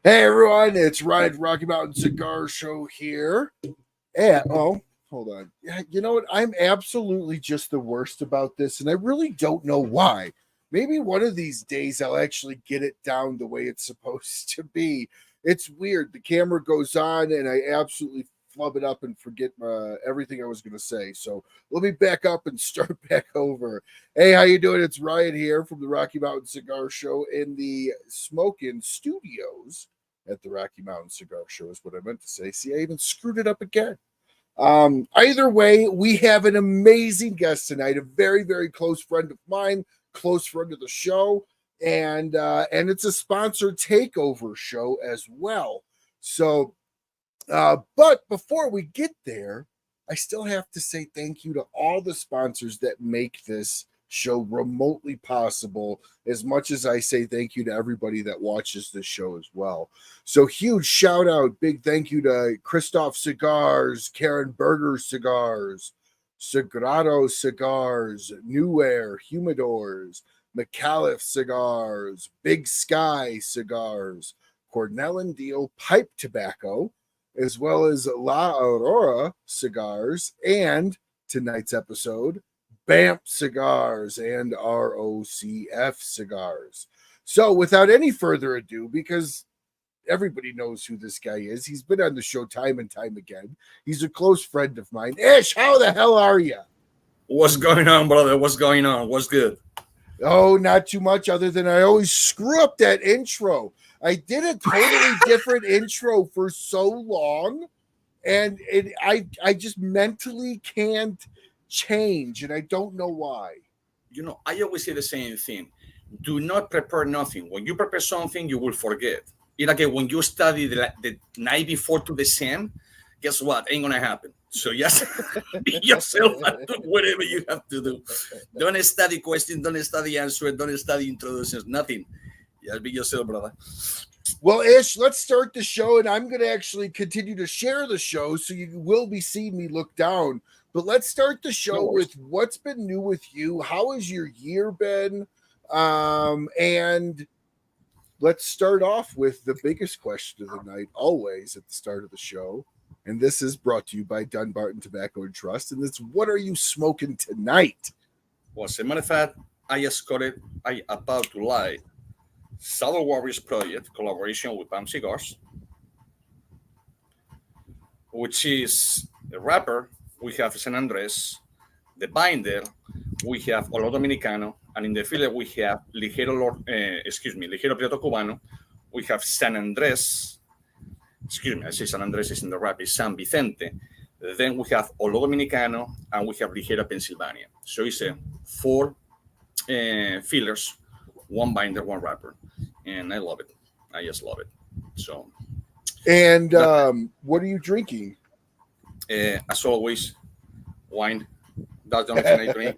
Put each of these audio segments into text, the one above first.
Hey everyone, it's Ryan from Rocky Mountain Cigar Show here. And hold on. You know what? I'm absolutely just the worst about this, and I really don't know why. Maybe one of these days I'll actually get it down the way it's supposed to be. It's weird. The camera goes on, and I absolutely flub it up and forget everything I was going to say. So let me back up and start back over. Hey, how you doing? It's Ryan here from the Rocky Mountain Cigar Show in the Smokin' Studios at the Rocky Mountain Cigar Show is what I meant to say. See, I even screwed it up again. Either way, we have an amazing guest tonight, a very, very close friend of mine, close friend of the show, and it's a sponsored takeover show as well. So, but before we get there, I still have to say thank you to all the sponsors that make this show remotely possible, as much as I say thank you to everybody that watches this show as well. So huge shout out, big thank you to Kristoff Cigars, Berger Cigars, Sagrado Cigars, New Air Humidors, Micallef Cigars, Big Sky Cigars, Cornell and Diehl Pipe Tobacco, as well as La Aurora Cigars, and tonight's episode, BAMF Cigars and ROCF Cigars. So without any further ado, because everybody knows who this guy is, he's been on the show time and time again. He's a close friend of mine. Ish, how the hell are you? What's going on, brother? What's going on? What's good? Oh, not too much, other than I always screw up that intro. I did a totally different intro for so long, and I just mentally can't change, and I don't know why. You know, I always say the same thing. Do not prepare nothing. When you prepare something, you will forget. It's like when you study the night before to the same, guess what? Ain't gonna happen. So just be yourself and do whatever you have to do. Don't study questions, don't study answers, don't study introductions, nothing. Just be yourself, brother. Well, Ish, let's start the show, and I'm going to actually continue to share the show, so you will be seeing me look down. But let's start the show with what's been new with you. How has your year been? And let's start off with the biggest question of the night, always at the start of the show. And this is brought to you by Dunbarton Tobacco and Trust. And it's, what are you smoking tonight? Well, as a matter of fact, I just got it. I about to lie. Saddle Warriors Project collaboration with BAMF Cigars, which is the wrapper. We have San Andres, the binder. We have Olo Dominicano, and in the filler we have Ligero Prieto Cubano. We have San Andres. Excuse me, I say San Andres is in the wrap. It's San Vicente. Then we have Olo Dominicano, and we have Ligera Pennsylvania. So it's 4 fillers, 1 binder, 1 wrapper. And I love it. I just love it. So, and what are you drinking? As always, wine. That's the only thing I drink.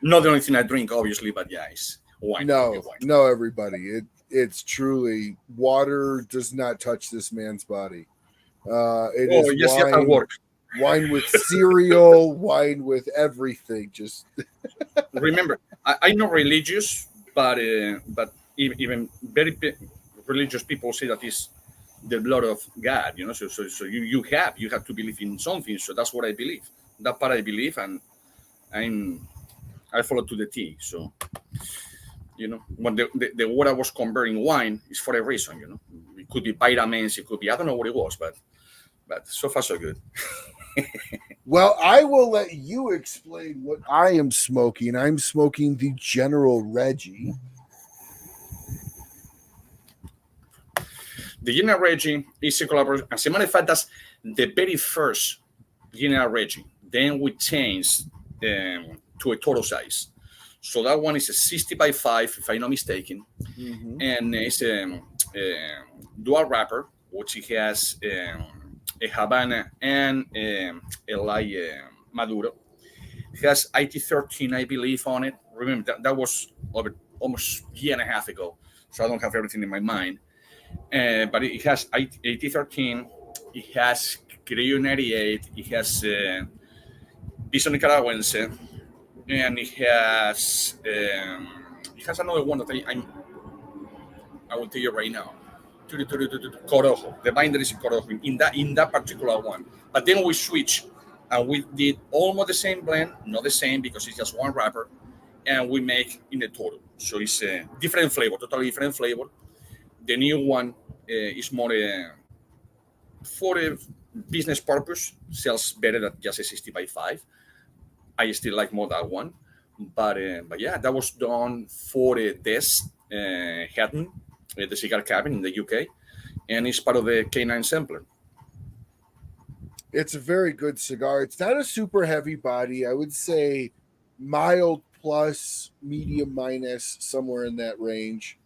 Not the only thing I drink, obviously, but yeah, it's wine. No, everybody. It's truly, water does not touch this man's body. It is yes, wine, work. Wine with cereal, wine with everything. Just remember, I'm not religious, but even very religious people say that is the blood of God, you know. So you have to believe in something. So that's what I believe. That part I believe, and I follow to the T. So, you know, when the water was converting wine is for a reason, you know. It could be vitamins, it could be, I don't know what it was, but so far so good. Well, I will let you explain what I am smoking. I'm smoking the General Reggie. The General Reggie is a collaboration. As a matter of fact, that's the very first General Reggie. Then we changed to a total size. So that one is a 60 by 5, if I'm not mistaken. Mm-hmm. And it's a dual wrapper, which it has a Havana and a light Maduro. It has IT13, I believe, on it. Remember, that was almost a year and a half ago, so I don't have everything in my mind. But it has IT13, it has Criollo 98, it has Piso Nicaragüense, and it has another one that I will tell you right now. Corojo. The binder is in Corojo in that particular one. But then we switch and we did almost the same blend, not the same because it's just one wrapper, and we make in the Toro. So it's a different flavor, totally different flavor. The new one is more for a business purpose, sells better than just a 60x5. I still like more that one. But yeah, that was done for Des Hatton, the cigar cabin in the UK, and it's part of the K9 sampler. It's a very good cigar. It's not a super heavy body. I would say mild plus, medium minus, somewhere in that range.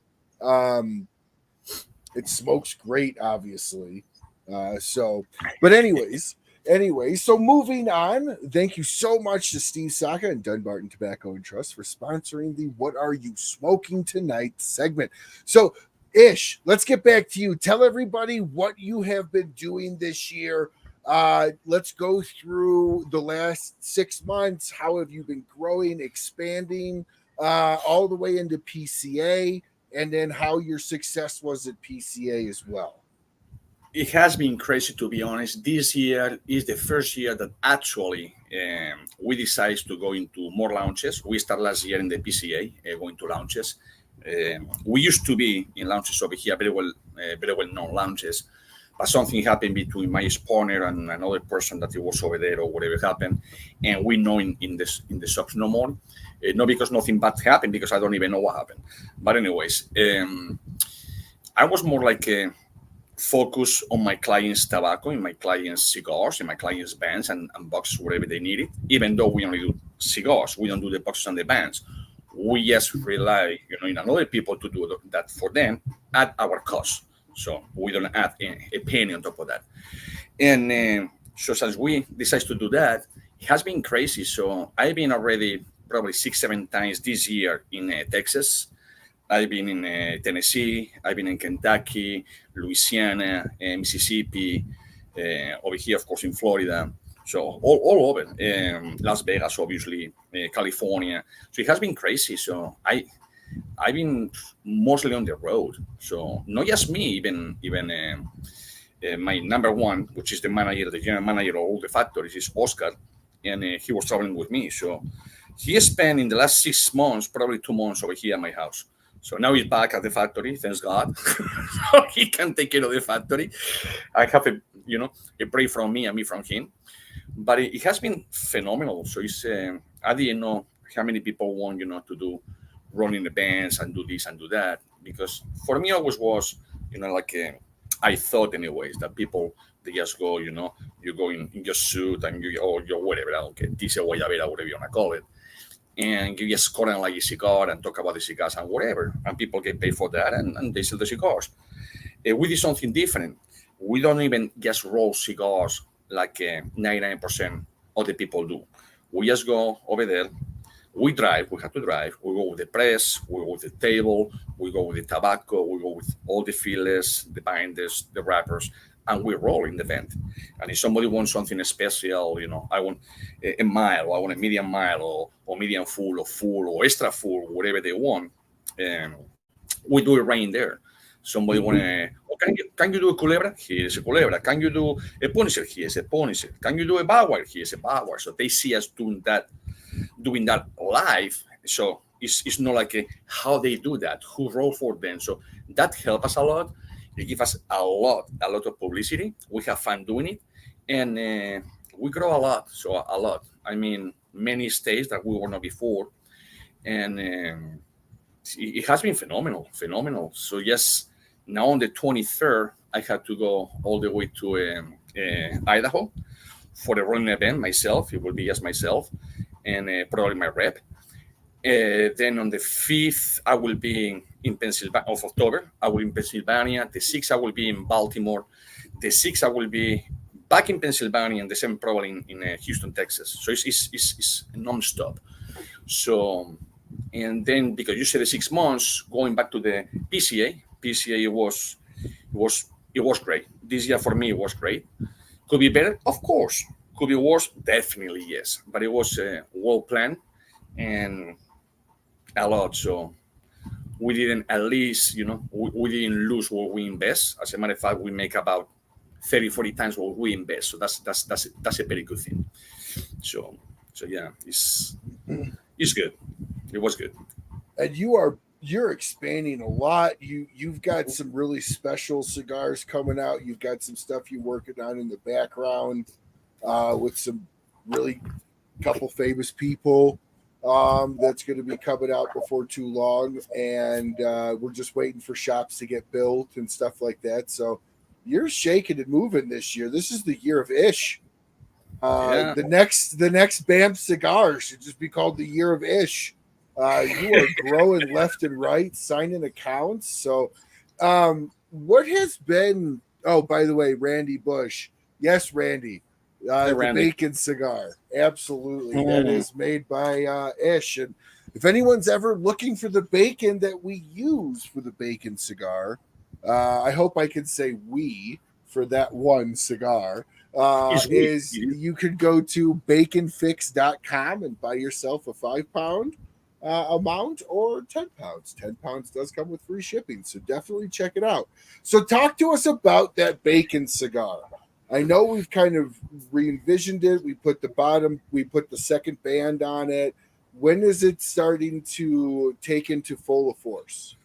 It smokes great, obviously. But anyways, so moving on. Thank you so much to Steve Saka and Dunbarton Tobacco and Trust for sponsoring the "What Are You Smoking Tonight" segment. So, Ish, let's get back to you. Tell everybody what you have been doing this year. Let's go through the last 6 months. How have you been growing, expanding, all the way into PCA, and then how your success was at PCA as well? It has been crazy, to be honest. This year is the first year that actually we decided to go into more launches. We started last year in the PCA, going to launches. We used to be in launches over here, very well known launches. But something happened between my partner and another person that was over there, or whatever happened, and we know in the shops no more. Not because nothing bad happened, because I don't even know what happened. But anyways, I was more like focus on my clients' tobacco, in my clients' cigars, in my clients' bands and boxes, whatever they needed. Even though we only do cigars, we don't do the boxes and the bands. We just rely, in other people to do that for them at our cost. So we don't add a penny on top of that. And so since we decided to do that, it has been crazy. So I've been already probably 6-7 times this year in Texas. I've been in Tennessee. I've been in Kentucky, Louisiana, Mississippi, over here, of course, in Florida. So all over. Las Vegas, obviously, California. So it has been crazy. So I've been mostly on the road. So not just me, even my number one, which is the general manager of all the factories, is Oscar, and he was traveling with me. So he spent in the last 6 months, probably 2 months over here at my house. So now he's back at the factory, thanks God. So he can take care of the factory. I have a break from me and me from him. But it has been phenomenal. So it's I didn't know how many people want, to do running the bands and do this and do that, because for me always was, I thought anyways that people, they just go, you go in your suit and your whatever, I don't care, this or whatever you want to call it, and you just score like a cigar and talk about the cigars and whatever, and people get paid for that and they sell the cigars. We did something different. We don't even just roll cigars like 99% of the people do. We just go over there. We drive, we have to drive. We go with the press, we go with the table, we go with the tobacco, we go with all the fillers, the binders, the wrappers, and we roll in the vent. And if somebody wants something special, I want a mild, or I want a medium mild, or medium full, or extra full, whatever they want, we do it right in there. Somebody want to, can you do a culebra? Here's a culebra. Can you do a punisher? Here's a punisher. Can you do a bauer? Here's a bauer. So they see us doing that live. So it's not like how they do that, who roll for them. So that helps us a lot. It gives us a lot of publicity. We have fun doing it, and we grow a lot. So a lot. I mean, many states that we were not before, and it has been phenomenal. So yes, now on the 23rd, I had to go all the way to Idaho for the running event myself. It will be just myself and probably my rep. Then on the 5th, I will be in Pennsylvania, of October. I will be in Pennsylvania. The 6th, I will be in Baltimore. The 6th, I will be back in Pennsylvania, and the 7th, probably in Houston, Texas. So it's non-stop. So, and then because you said the 6 months, going back to the PCA was great. This year for me, it was great. Could be better, of course. Could be worse, definitely yes. But it was well planned and a lot. So we didn't at least, we didn't lose what we invest. As a matter of fact, we make about 30, 40 times what we invest. So that's a very good thing. So yeah, it's good. It was good. And you're expanding a lot. You've got some really special cigars coming out. You've got some stuff you're working on in the background with some really couple famous people that's going to be coming out before too long. And we're just waiting for shops to get built and stuff like that. So you're shaking and moving this year. This is the year of Ish. Yeah. The next BAMF cigar should just be called the year of Ish. You are growing left and right, signing accounts. So, what has been? Oh, by the way, Randy Bush. Yes, Randy. Hey, Randy. The bacon cigar. Absolutely. That is made by Ish. And if anyone's ever looking for the bacon that we use for the bacon cigar, I hope I can say we for that one cigar. You could go to baconfix.com and buy yourself a 5-pound amount or 10 pounds. 10 pounds does come with free shipping, so definitely check it out. So talk to us about that bacon cigar. I know we've kind of re-envisioned it. We put the second band on it. When is it starting to take into full force?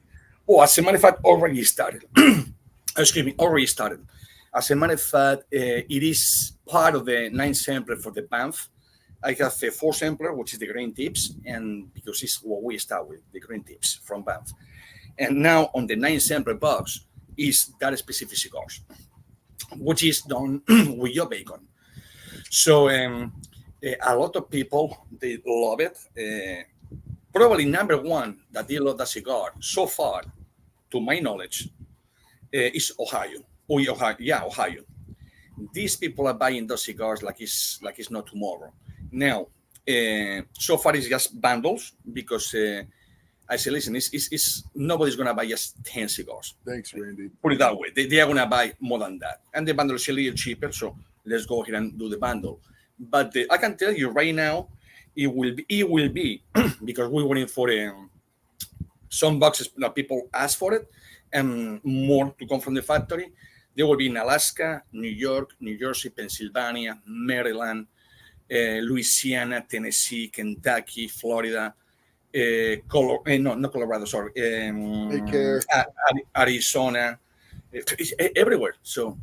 Oh, as a matter of fact, already started. Excuse me, already started. As a matter of fact, it is part of the 9 sampler for the BAMF. I have a 4 sampler, which is the green tips, and because it's what we start with, the green tips from BAMF. And now on the 9 sampler box is that specific cigars, which is done with your bacon. So a lot of people, they love it. Probably number one that they love that cigar so far, to my knowledge, is Ohio. Ohio. These people are buying those cigars like it's not tomorrow. Now, so far it's just bundles because I say, listen, it's nobody's gonna buy just 10 cigars. Thanks, Randy. Put it that way. They are gonna buy more than that, and the bundle is a little cheaper. So let's go ahead and do the bundle. But I can tell you right now, it will be because we're waiting for some boxes that people ask for it, and more to come from the factory. They will be in Alaska, New York, New Jersey, Pennsylvania, Maryland, Louisiana, Tennessee, Kentucky, Florida, not Colorado, sorry, Arizona, everywhere. So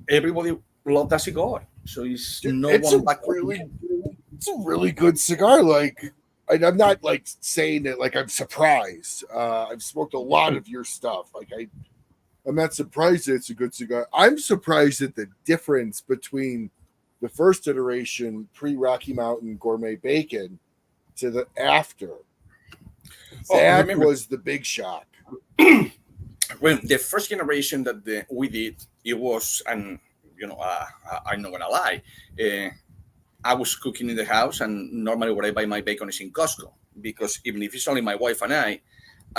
everybody loves that cigar. So it's a really good cigar. Like, I'm not like saying it like I'm surprised. I've smoked a lot of your stuff. Like I'm not surprised that it's a good cigar. I'm surprised at the difference between the first iteration pre-Rocky Mountain Gourmet Bacon to the after. That was the big shock. When the first generation that we did, it was, and I'm not gonna lie, I was cooking in the house, and normally where I buy my bacon is in Costco, because even if it's only my wife and I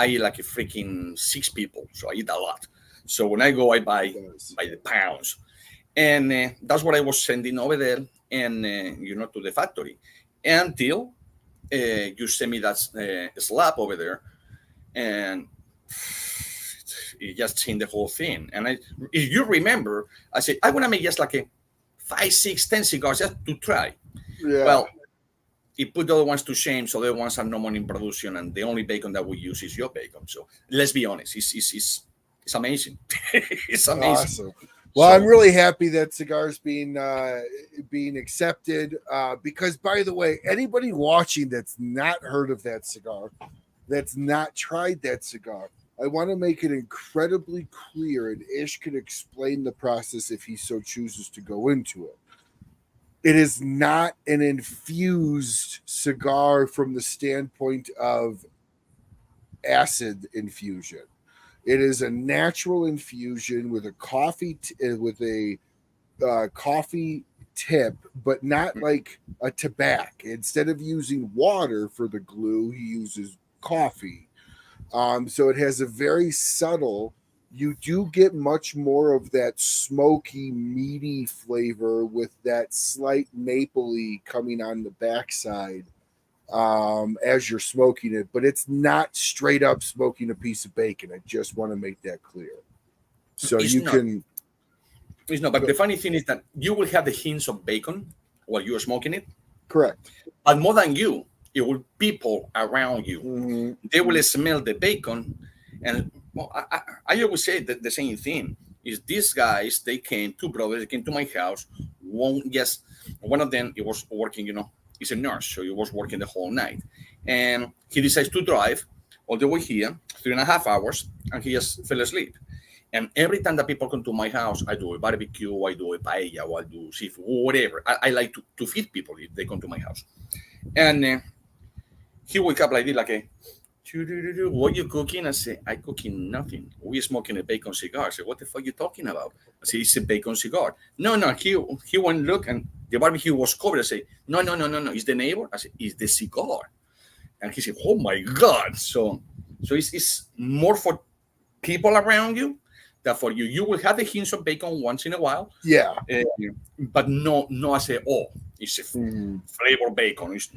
eat like a freaking 6 people, so I eat a lot. So when I go, I buy the pounds, and that's what I was sending over there, and to the factory, until you send me that slab over there, and it just changed the whole thing. And if you remember, I said I want to make just like a 5, 6, 10 cigars just to try. Yeah. Well, it put the other ones to shame, so the other ones are no more in production, and the only bacon that we use is your bacon. So let's be honest, it's amazing. It's amazing. Awesome. Well, I'm really happy that cigar's being accepted. Because, by the way, anybody watching that's not heard of that cigar, that's not tried that cigar, I want to make it incredibly clear, and Ish can explain the process if he so chooses to go into it. It is not an infused cigar from the standpoint of acid infusion. It is a natural infusion with a coffee coffee tip, but not like a tobacco. Instead of using water for the glue, he uses coffee. So it has a very subtle. You do get much more of that smoky, meaty flavor with that slight mapley coming on the backside. as you're smoking it, but it's not straight up smoking a piece of bacon. I just want to make that clear. So It's you not. can. It's not. But the funny thing is that you will have the hints of bacon while you're smoking it. Correct. But more than you, it will people around you. Mm-hmm. They will smell the bacon. And well, I always say the same thing. Is these guys, they came, two brothers, they came to my house. One of them, he was working, he's a nurse, so he was working the whole night. And he decides to drive all the way here, 3.5 hours, and he just fell asleep. And every time that people come to my house, I do a barbecue, I do a paella, or I do seafood, whatever. I like to feed people if they come to my house. And he wake up like this, like a, what you cooking? I say, I cooking nothing. We smoking a bacon cigar. I say, what the fuck you talking about? I say, it's a bacon cigar. No, he went look and the barbecue was covered. I say, no, it's the neighbor. I say, it's the cigar. And he said, oh my God. So it's more for people around you than for you. You will have the hints of bacon once in a while. Yeah. But no, I say, oh, it's a flavor bacon. It's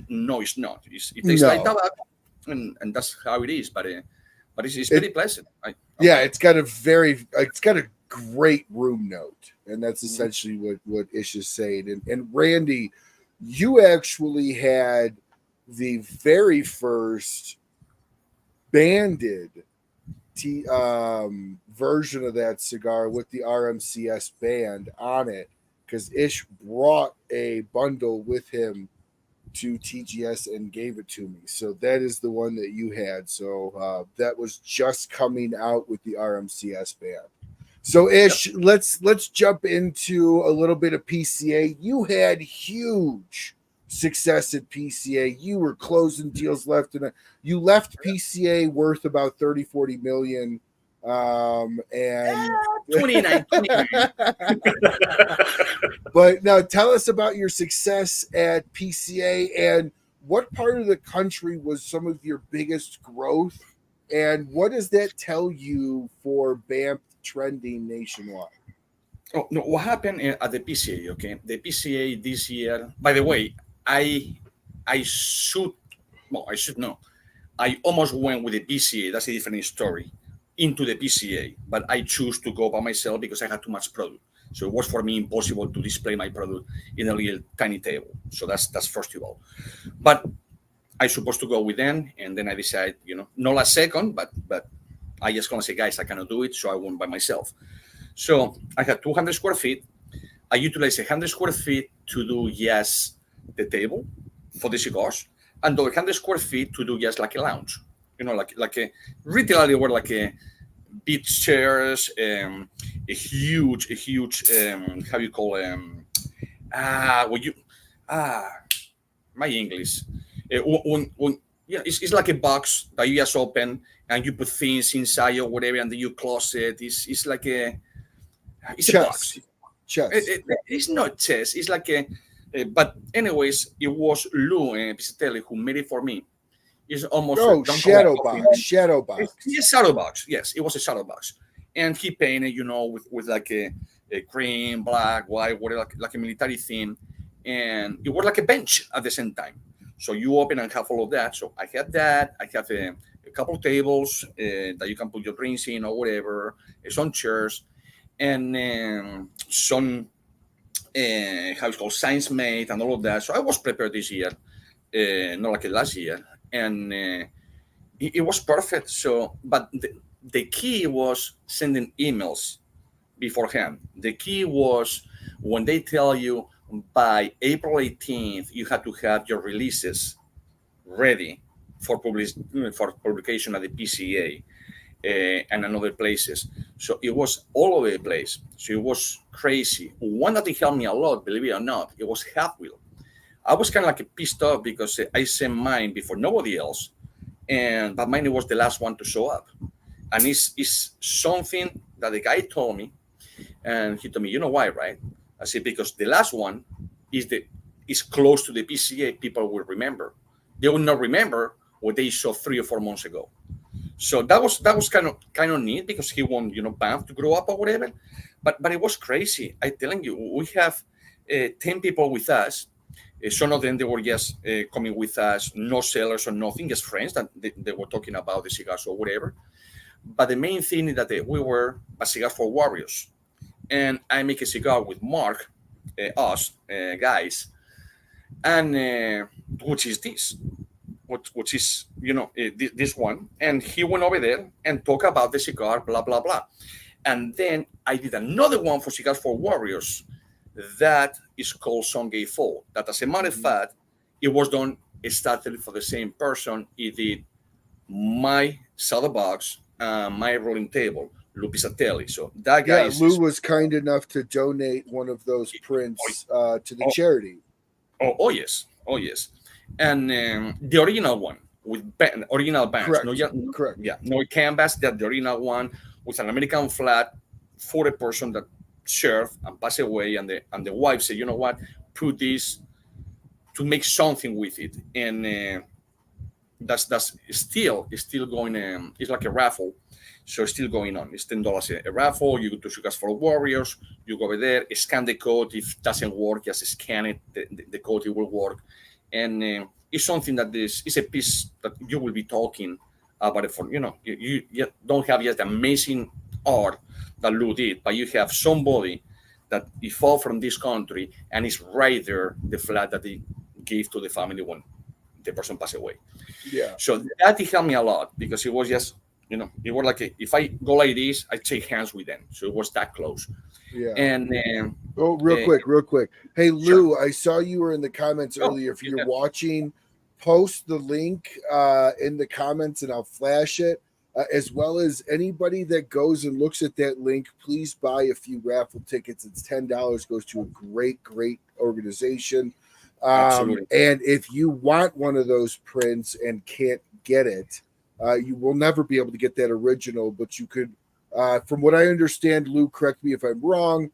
not. It tastes like tobacco. And that's how it is, but it's very pleasant. It's got a great room note, and that's essentially what Ish is saying. And Randy, you actually had the very first banded version of that cigar with the RMCS band on it, because Ish brought a bundle with him to TGS and gave it to me. So that is the one that you had. So that was just coming out with the RMCS band. So Ish, let's jump into a little bit of PCA. You had huge success at PCA. You were closing deals left and you left PCA worth about 30-40 million. And 29. But now tell us about your success at PCA and what part of the country was some of your biggest growth, and what does that tell you for BAMF trending nationwide? Oh no, what happened at the PCA? Okay, the PCA this year. By the way, I should know. I almost went with the PCA. That's a different story. Into the PCA, but I choose to go by myself because I had too much product. So it was for me impossible to display my product in a little tiny table. So that's first of all. But I supposed to go with them, and then I decided, not last second, but I just gonna say, guys, I cannot do it, so I went by myself. So I had 200 square feet. I utilized 100 square feet to do the table for the cigars, and the 100 square feet to do just like a lounge. Like a literally were like a beach chairs, a huge how you call my English. It's like a box that you just open and you put things inside or whatever, and then you close it. It's like a box. Chest. It's not chest. It's like but anyways, it was Lou Pisatelli who made it for me. It's almost shadow box. It's a shadow box. Yes, it was a shadow box, and he painted, with like a cream, black, white, whatever, like a military theme, and it was like a bench at the same time. So you open and have all of that. So I have that. I have a couple of tables that you can put your drinks in or whatever. Some chairs, and some how it's called science made and all of that. So I was prepared this year, not like last year. And it was perfect. So, but the key was sending emails beforehand. The key was when they tell you by April 18th, you have to have your releases ready for publication at the PCA and other places. So it was all over the place. So it was crazy. One that helped me a lot, believe it or not, it was Half Wheel. I was kind of like pissed off because I sent mine before nobody else, but mine was the last one to show up. And it's something that the guy told me, and he told me, you know why, right? I said, because the last one is close to the PCA, people will remember. They will not remember what they saw 3 or 4 months ago. So that was kind of neat because he want BAMF to grow up or whatever. But it was crazy. I'm telling you, we have 10 people with us. Some of them, they were just coming with us, no sellers or nothing, just friends that they were talking about the cigars or whatever. But the main thing is that we were a cigar for warriors. And I make a cigar with Mark, us guys, and which is this, which is, this one. And he went over there and talked about the cigar, blah, blah, blah. And then I did another one for Cigars for Warriors that is called Songay Fall. That, as a matter of fact, it was done exactly for the same person. He did my saddle box, my rolling table, Lou Pisatelli. So that guy, Lou was kind enough to donate one of those prints to the charity. Oh yes. And the original one with original bands. Correct. Yeah, no canvas. That the original one with an American flag for a person that served and passed away, and the wife said, you know what, put this to make something with it, and that's still going. It's like a raffle, so it's still going on. It's $10 a raffle. You go to Cigars for Warriors. You go over there, scan the code. If it doesn't work, just scan it. The code, it will work, and it's something that is a piece that you will be talking about it for. You don't have just amazing art that Lou did, but you have somebody that evolved from this country and is right there, the flag that they gave to the family when the person passed away. Yeah. So that helped me a lot, because it was just, it was like, if I go like this, I shake hands with them. So it was that close. Yeah. And real quick. Hey, Lou, sure. I saw you were in the comments earlier. If you're watching, post the link in the comments and I'll flash it. As well as anybody that goes and looks at that link, please buy a few raffle tickets. It's $10, goes to a great organization. And if you want one of those prints and can't get it, you will never be able to get that original, but you could, from what I understand, Lou, correct me if I'm wrong,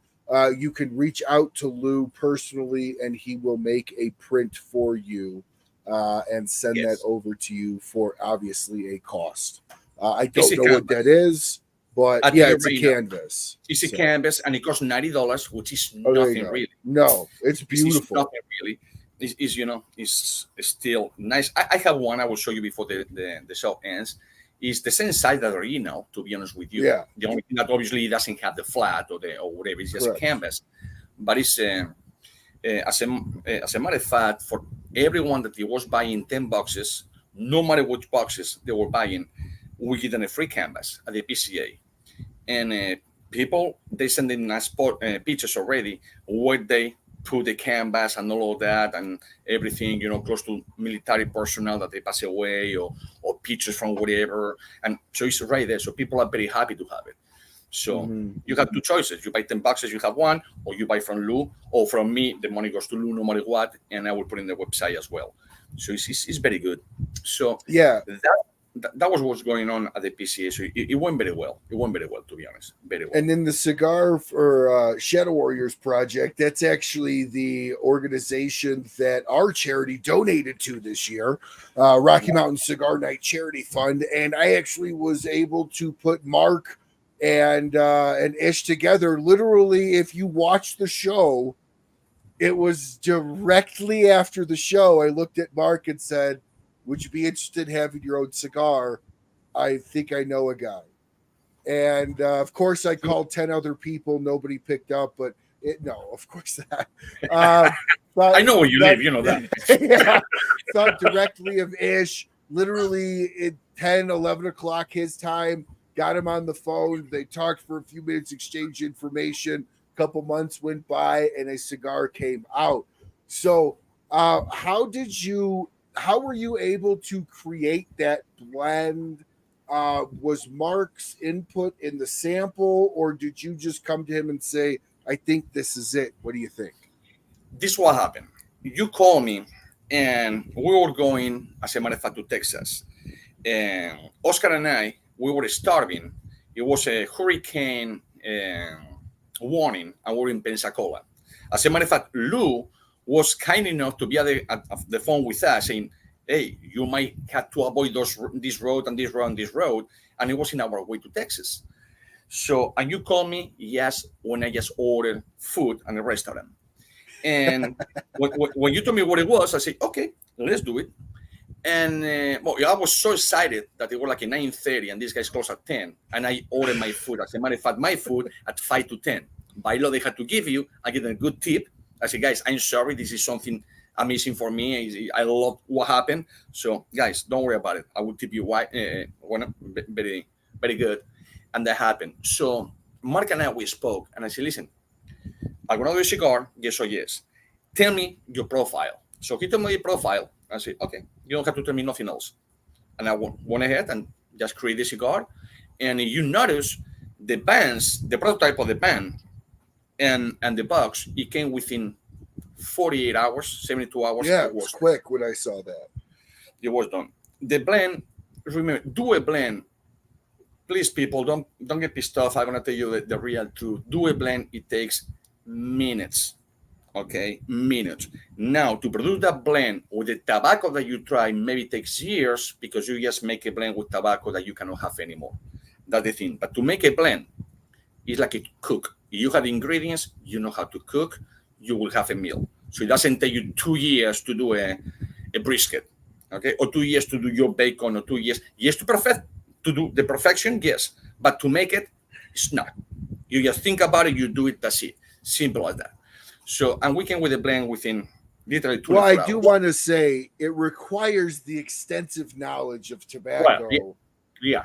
you can reach out to Lou personally and he will make a print for you and send that over to you for obviously a cost. I don't know what that is, but it's a canvas. It's a canvas, and it costs $90, which is nothing really. No, it's beautiful. It's nothing really. It's still nice. I have one I will show you before the show ends. It's the same size as the original, to be honest with you. Yeah. The only thing that obviously doesn't have the flat or whatever. It's just a canvas. But it's as a matter of fact, for everyone that was buying 10 boxes, no matter which boxes they were buying, we give them a free canvas at the PCA. And people, they send in nice pictures already where they put the canvas and all of that and everything, close to military personnel that they pass away, or pictures from whatever. And so it's right there. So people are very happy to have it. So you have two choices. You buy 10 boxes, you have one, or you buy from Lou, or from me, the money goes to Lou no matter what, and I will put in the website as well. So it's very good. So that was what's going on at the PCA. So it went very well. It went very well, to be honest. Very well. And then the Cigar for Shadow Warriors Project, that's actually the organization that our charity donated to this year, Rocky Mountain Cigar Night Charity Fund. And I actually was able to put Mark and Ish together. Literally, if you watch the show, it was directly after the show. I looked at Mark and said, would you be interested in having your own cigar? I think I know a guy. And of course, I called 10 other people. Nobody picked up, but no, of course not. I know where you live, you know that. Thought directly of Ish, literally at 10, 11 o'clock his time, got him on the phone. They talked for a few minutes, exchanged information. A couple months went by and a cigar came out. So how were you able to create that blend? Was Mark's input in the sample, or did you just come to him and say, I think this is it? What do you think? This is what happened. You called me, and we were going, as a matter of fact, to Texas. And Oscar and I, we were starving. It was a hurricane warning, and we were in Pensacola. As a matter of fact, Lou was kind enough to be at the phone with us saying, hey, you might have to avoid this road and this road and this road. And it was in our way to Texas. So, and you called me, yes, when I just ordered food at a restaurant. And when you told me what it was, I said, okay, let's do it. And I was so excited that it was like at 9:30 and these guys closed at 10. And I ordered my food. As a matter of fact, my food at 5 to 10. By law, they had to give you. I get a good tip. I said, guys, I'm sorry. This is something amazing for me. I love what happened. So, guys, don't worry about it. I will tip you very, very good. And that happened. So, Mark and we spoke. And I said, listen, I'm going to do a cigar. Yes or yes. Tell me your profile. So he told me the profile. I said, okay, you don't have to tell me nothing else. And I went ahead and just created the cigar. And you notice the bands, the prototype of the band and the box, it came within 48 hours, 72 hours. Yeah, it was quick when I saw that. It was done. The blend, remember, do a blend. Please, people, don't get pissed off. I'm going to tell you the real truth. Do a blend. It takes minutes. Okay, minutes. Now, to produce that blend with the tobacco that you try, maybe takes years because you just make a blend with tobacco that you cannot have anymore. That's the thing. But to make a blend, it's like a cook. You have ingredients, you know how to cook, you will have a meal. So it doesn't take you 2 years to do a brisket, okay, or 2 years to do your bacon, or 2 years. Yes, to do the perfection, yes, but to make it, it's not. You just think about it, you do it, that's it. Simple as that. So, and we came with a blend within literally 24 hours. Well, I do want to say it requires the extensive knowledge of tobacco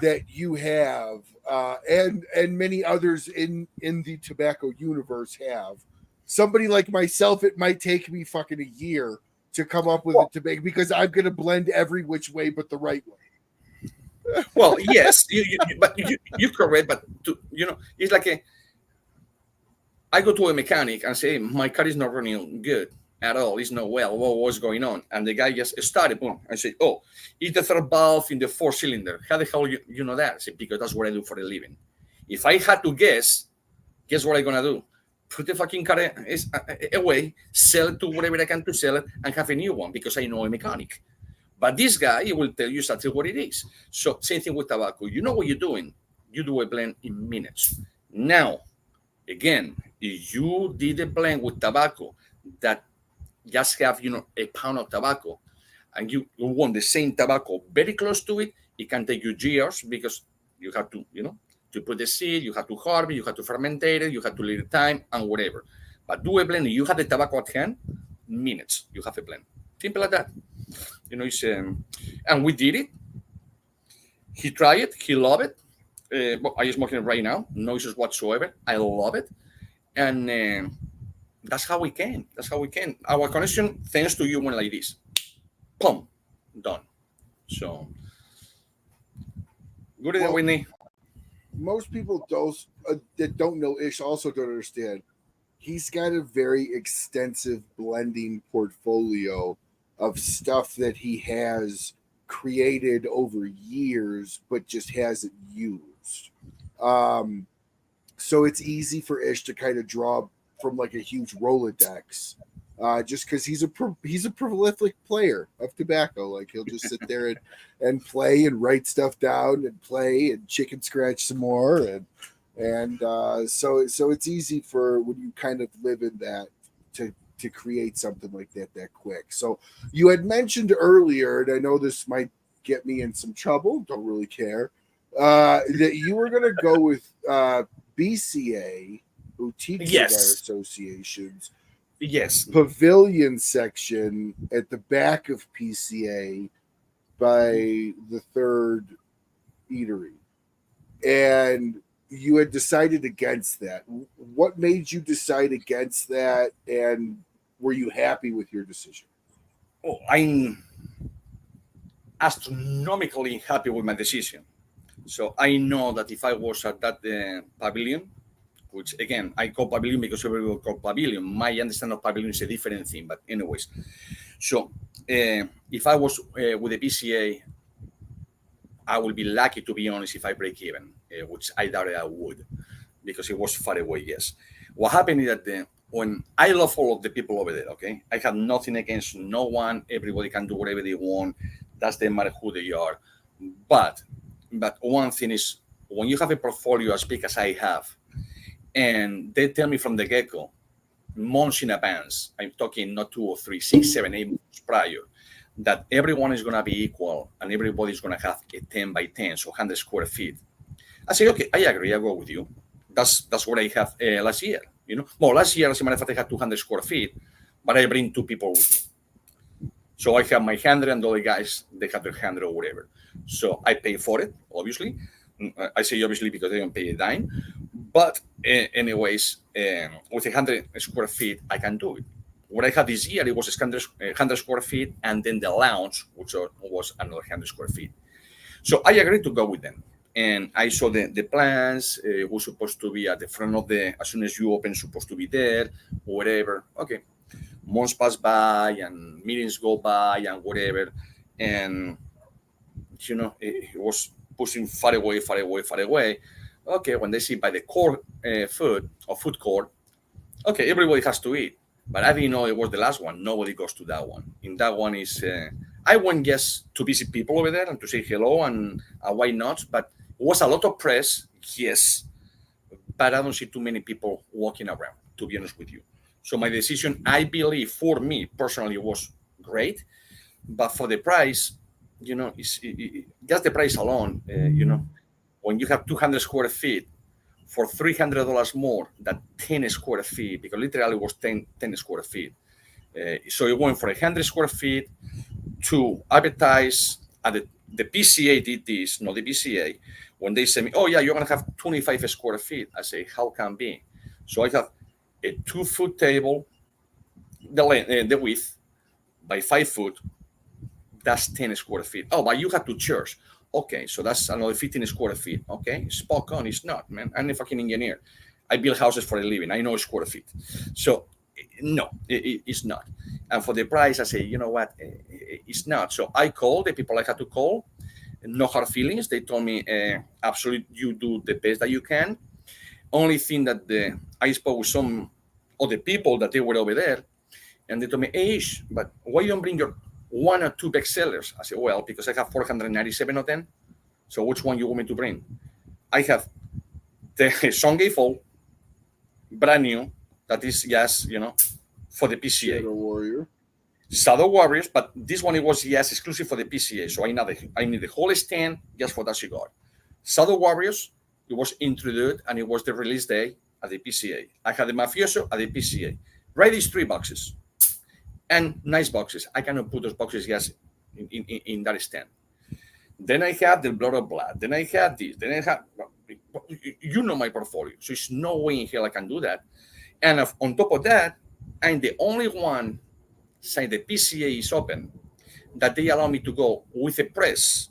that you have, and many others in the tobacco universe have. Somebody like myself, it might take me fucking a year to come up with a tobacco because I'm going to blend every which way but the right way. Well, yes, you're correct, but it's like I go to a mechanic and say, my car is not running good at all. It's not well. What's going on? And the guy just started. Boom. I say, oh, it's the third valve in the 4-cylinder. How the hell you know that? I say, because that's what I do for a living. If I had to guess what I'm going to do? Put the fucking car away, sell it to whatever I can to sell it, and have a new one because I know a mechanic. But this guy, he will tell you exactly what it is. So same thing with tobacco. You know what you're doing. You do a blend in minutes. Now, again, if you did a blend with tobacco that just have, a pound of tobacco, and you want the same tobacco very close to it, it can take you years because you have to, to put the seed, you have to harvest, you have to fermentate it, you have to leave it time, and whatever. But do a blend, you have the tobacco at hand, minutes, you have a blend. Simple like that. It's, and we did it. He tried it, he loved it. I'm smoking it right now, no issues whatsoever. I love it. And that's how we came. Our connection, thanks to you, went like this. Boom, done. So, good idea, Whitney. Most people that don't know Ish also don't understand. He's got a very extensive blending portfolio of stuff that he has created over years, but just hasn't used. So it's easy for Ish to kind of draw from like a huge Rolodex, just because he's a prolific player of tobacco. Like he'll just sit there and play and write stuff down and play and chicken scratch some more, and so it's easy for when you kind of live in that to create something like that quick. So you had mentioned earlier, and I know this might get me in some trouble, don't really care, that you were going to go with BCA, Boutique Cigar Associations, pavilion section at the back of PCA by the third eatery, and you had decided against that. What made you decide against that, and were you happy with your decision? Oh, I'm astronomically happy with my decision. So I know that if I was at that pavilion, which again, I call pavilion because everybody will call pavilion. My understanding of pavilion is a different thing, but anyways. So if I was with the PCA, I will be lucky, to be honest, if I break even, which I doubt I would, because it was far away, yes. What happened is that when I love all of the people over there, okay? I have nothing against no one. Everybody can do whatever they want. Doesn't matter who they are. But one thing is, when you have a portfolio as big as I have, and they tell me from the get-go, months in advance. I'm talking not 2 or 3, 6, 7, 8 months prior, that everyone is going to be equal and everybody's going to have a 10 by 10, so 100 square feet. I say, okay, I agree, I go with you. That's what I have last year, Well, last year, as a matter of fact, I had 200 square feet, but I bring 2 people with me. So I have my 100 and the other guys, they have their 100 or whatever. So I pay for it, obviously. I say obviously because they don't pay a dime. But anyways, with 100 square feet, I can do it. What I had this year, it was 100 square feet, and then the lounge, which was another 100 square feet. So I agreed to go with them. And I saw the plans, who's supposed to be at the front of as soon as you open, supposed to be there, whatever. Okay. Months pass by and meetings go by and whatever. And, it was pushing far away. Okay, when they see by the core food court, okay, everybody has to eat. But I didn't know it was the last one. Nobody goes to that one. In that one is, I went just to visit people over there and to say hello and why not. But it was a lot of press, yes. But I don't see too many people walking around, to be honest with you. So my decision, I believe, for me personally, was great. But for the price, just the price alone, when you have 200 square feet for $300 more than 10 square feet, because literally it was 10 square feet. So it went for 100 square feet to advertise at the PCA did this, not the BCA. When they say me, oh yeah, you're going to have 25 square feet. I say, how can be? So I have a 2-foot table, the width by 5 foot. That's 10 square feet. Oh, but you have 2 chairs. Okay, so that's another 15 square feet. Okay, spot on. It's not, man. I'm a fucking engineer. I build houses for a living. I know square feet. So, no, it's not. And for the price, I say, you know what? It's not. So I called the people I had to call. No hard feelings. They told me, absolutely, you do the best that you can. Only thing that I spoke with some of the people that they were over there, and they told me, hey, Ish, but why you don't bring your 1 or 2 best sellers? I said, well, because I have 497 of them. So which one you want me to bring? I have the Songay Fall, brand new, that is just, for the PCA. Saddle Warriors, but this one, it was just exclusive for the PCA. So I need the whole stand just for that cigar. Saddle Warriors, it was introduced and it was the release day at the PCA. I had the Mafioso at the PCA. Right, these 3 boxes. And nice boxes. I cannot put those boxes just in that stand. Then I have the Blood of Blood. Then I have this. Then I have, my portfolio. So it's no way in hell I can do that. And on top of that, I'm the only one, since the PCA is open, that they allow me to go with a press,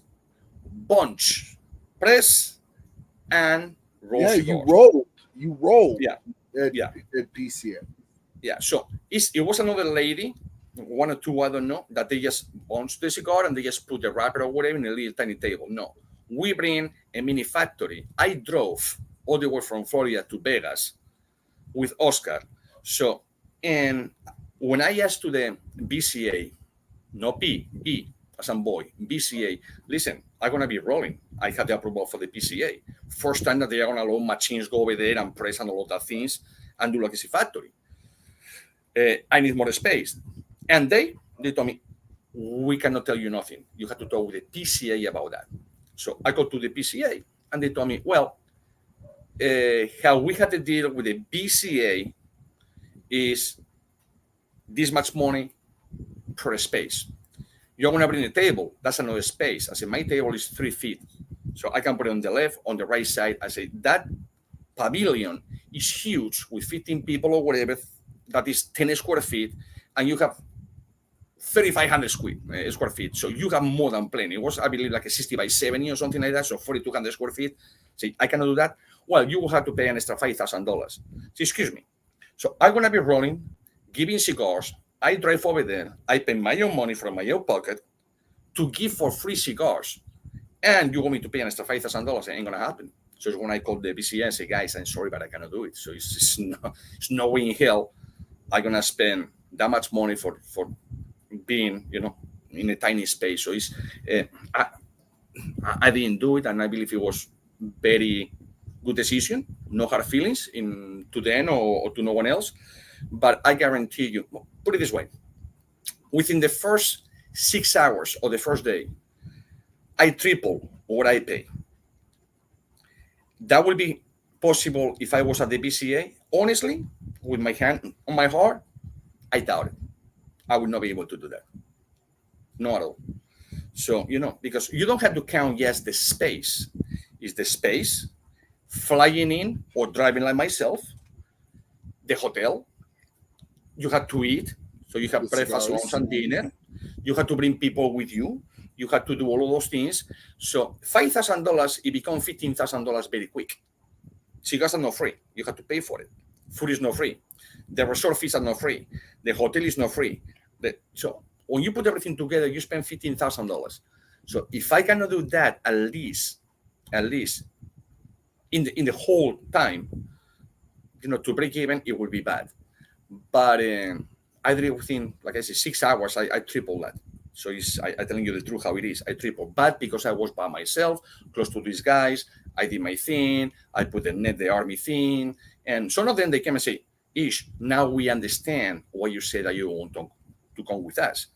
bunch, press, and roll. Yeah, cigars. You rolled. Yeah. At PCA. Yeah, so it was another lady, 1 or 2, I don't know, that they just bunch the cigar and they just put the wrapper or whatever in a little tiny table. No, we bring a mini factory. I drove all the way from Florida to Vegas with Oscar. So, and when I asked to the BCA, no B, as in boy, BCA, listen, I'm going to be rolling. I had the approval for the PCA. First time that they are going to allow machines go over there and press and all of that things and do like it's a factory. I need more space. And they told me, we cannot tell you nothing. You have to talk with the PCA about that. So I go to the PCA and they told me, well, how we had to deal with the BCA is this much money per space. You're going to bring a table. That's another space. I said, my table is 3 feet. So I can put it on the left, on the right side. I say, that pavilion is huge with 15 people or whatever. That is 10 square feet, and you have 3,500 square feet. So you have more than plenty. It was, I believe, like a 60 by 70 or something like that. So 4,200 square feet. So I cannot do that. Well, you will have to pay an extra $5,000. So excuse me. So I'm going to be rolling, giving cigars. I drive over there. I pay my own money from my own pocket to give for free cigars. And you want me to pay an extra $5,000. It ain't going to happen. So when I called the BCA and say, guys, I'm sorry, but I cannot do it. So it's no way in hell I'm going to spend that much money for being, in a tiny space. So it's, I didn't do it. And I believe it was very good decision. No hard feelings to them or to no one else. But I guarantee you, put it this way, within the first 6 hours of the first day, I triple what I pay. That would be possible if I was at the BCA. Honestly, with my hand on my heart, I doubt it. I would not be able to do that. Not at all. So, because you don't have to count, yes, the space. Is the space, flying in or driving like myself, the hotel, you have to eat. So you have breakfast, lunch, and dinner. You have to bring people with you. You have to do all of those things. So $5,000, it becomes $15,000 very quick. Cigars are not free. You have to pay for it. Food is not free. The resort fees are not free. The hotel is not free. So when you put everything together, you spend $15,000. So if I cannot do that at least in the whole time, to break even, it will be bad. But I did it within, like I said, 6 hours. I triple that. So I'm telling you the truth how it is. I triple, but because I was by myself, close to these guys, I did my thing. I put the army thing, and some of them they came and say, "Ish, now we understand why you say that you want to come with us,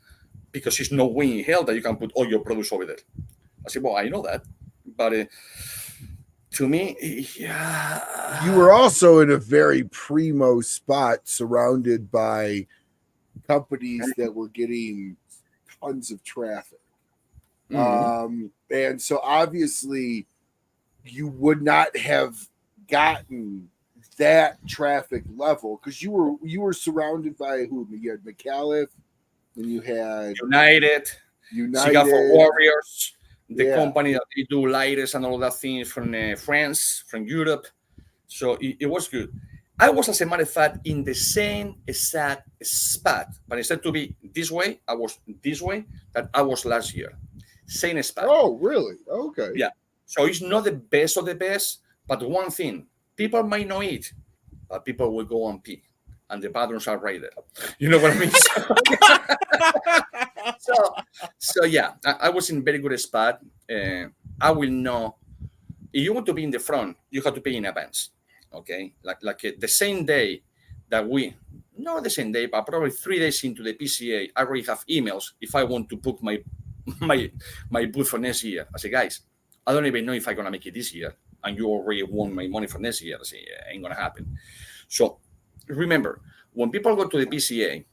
because there's no way in hell that you can put all your products over there." I said, "Well, I know that, but to me, yeah." You were also in a very primo spot, surrounded by companies that were getting tons of traffic. And so obviously you would not have gotten that traffic level because you were surrounded by who? You had Micallef, and you had United Cigar for Warriors, the company that they do lighters and all that things from France, from Europe. So it was good. I was, as a matter of fact, in the same exact spot, but instead to be this way, I was this way that I was last year. Same spot. Oh, really? Okay. Yeah. So it's not the best of the best, but one thing, people might not eat, but people will go and pee, and the bathrooms are right there. You know what I mean? So yeah, I was in a very good spot. I will know. If you want to be in the front, you have to pay in advance. Okay, like the same day that not the same day, but probably 3 days into the PCA, I already have emails if I want to book my booth for next year. I say, guys, I don't even know if I'm gonna make it this year, and you already want my money for next year. I say, yeah, ain't gonna happen. So remember, when people go to the PCA,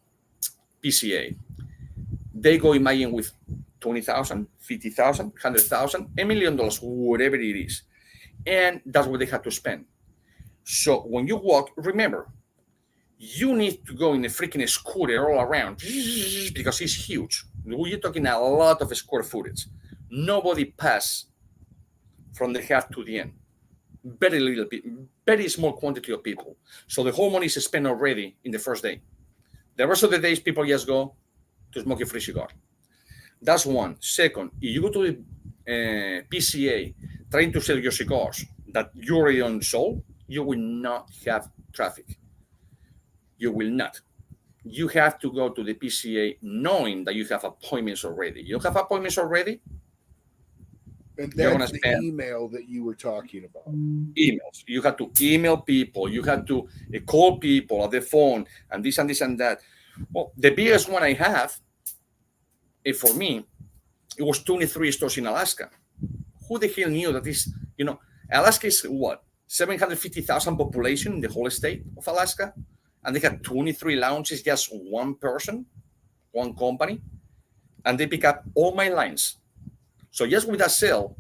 they go imagine with 20,000, 50,000, 100,000, $1 million, whatever it is, and that's what they have to spend. So when you walk, remember, you need to go in a freaking scooter all around because it's huge. You're talking a lot of square footage. Nobody pass from the head to the end. Very little people, very small quantity of people. So the whole money is spent already in the first day. The rest of the days, people just go to smoke a free cigar. That's one. Second, if you go to the PCA trying to sell your cigars that you already own sold, you will not have traffic. You will not. You have to go to the PCA knowing that you have appointments already. You don't have appointments already? And that's the email that you were talking about. Emails. You have to email people. You have to call people on the phone and this and this and that. Well, the biggest one I have, for me, it was 23 stores in Alaska. Who the hell knew that this, Alaska is what? 750,000 population in the whole state of Alaska, and they had 23 lounges, just one person, one company, and they pick up all my lines. So just with that sale,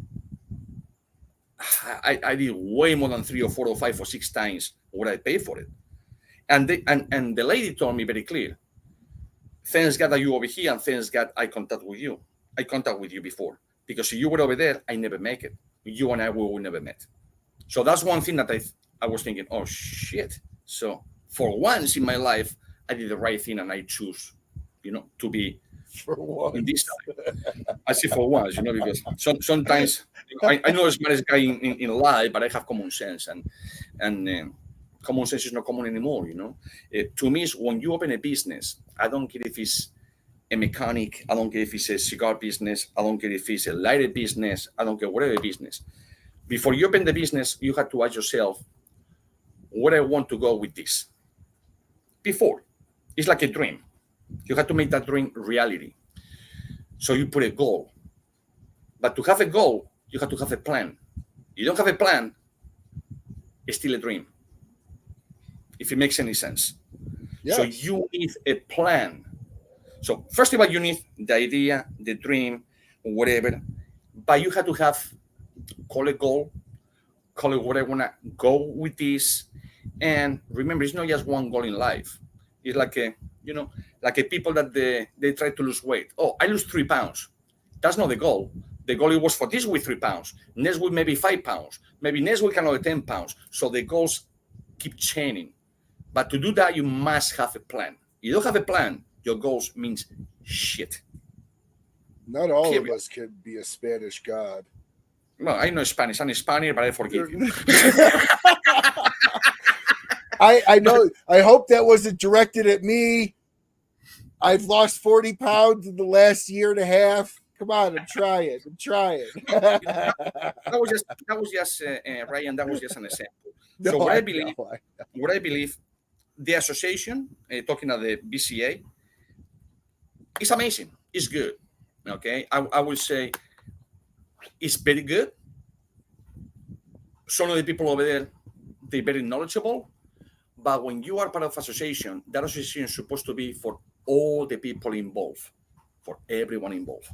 I did way more than 3 or 4 or 5 or 6 times what I paid for it. And the lady told me very clear, thanks God that you over here, and thanks God I contact with you. I contact with you before, because if you were over there, I never make it. You and I will never met. So that's one thing that I was thinking, oh shit. So for once in my life, I did the right thing, and I choose, to be for once in this side. I say for once, because sometimes I know the smartest guy in life, but I have common sense, and common sense is not common anymore. To me, is when you open a business, I don't care if it's a mechanic, I don't care if it's a cigar business, I don't care if it's a lighter business, I don't care whatever business. Before you open the business, you have to ask yourself, where I want to go with this. before. It's like a dream. You have to make that dream reality. So you put a goal. But to have a goal, you have to have a plan. You don't have a plan, it's still a dream. If it makes any sense. Yes. So you need a plan. So first of all, you need the idea, the dream, whatever. But you have to have, call it goal, call it what I want to go with this. And remember, it's not just one goal in life. It's like like a people that they try to lose weight. Oh, I lose 3 pounds. That's not the goal. The goal was for this week 3 pounds. Next week maybe 5 pounds. Maybe next week another 10 pounds. So the goals keep changing. But to do that, you must have a plan. You don't have a plan, your goals means shit. Not all of us can be a Spanish god. No, I know Spanish. I'm Spanish, but I forgive you. I know. I hope that wasn't directed at me. I've lost 40 pounds in the last year and a half. Come on, I'm trying. That was just Ryan. That was just an example. No, so what I believe, the association, talking about the BCA, is amazing. It's good. Okay, I would say it's very good. Some of the people over there, they're very knowledgeable. But when you are part of association, that association is supposed to be for all the people involved, for everyone involved,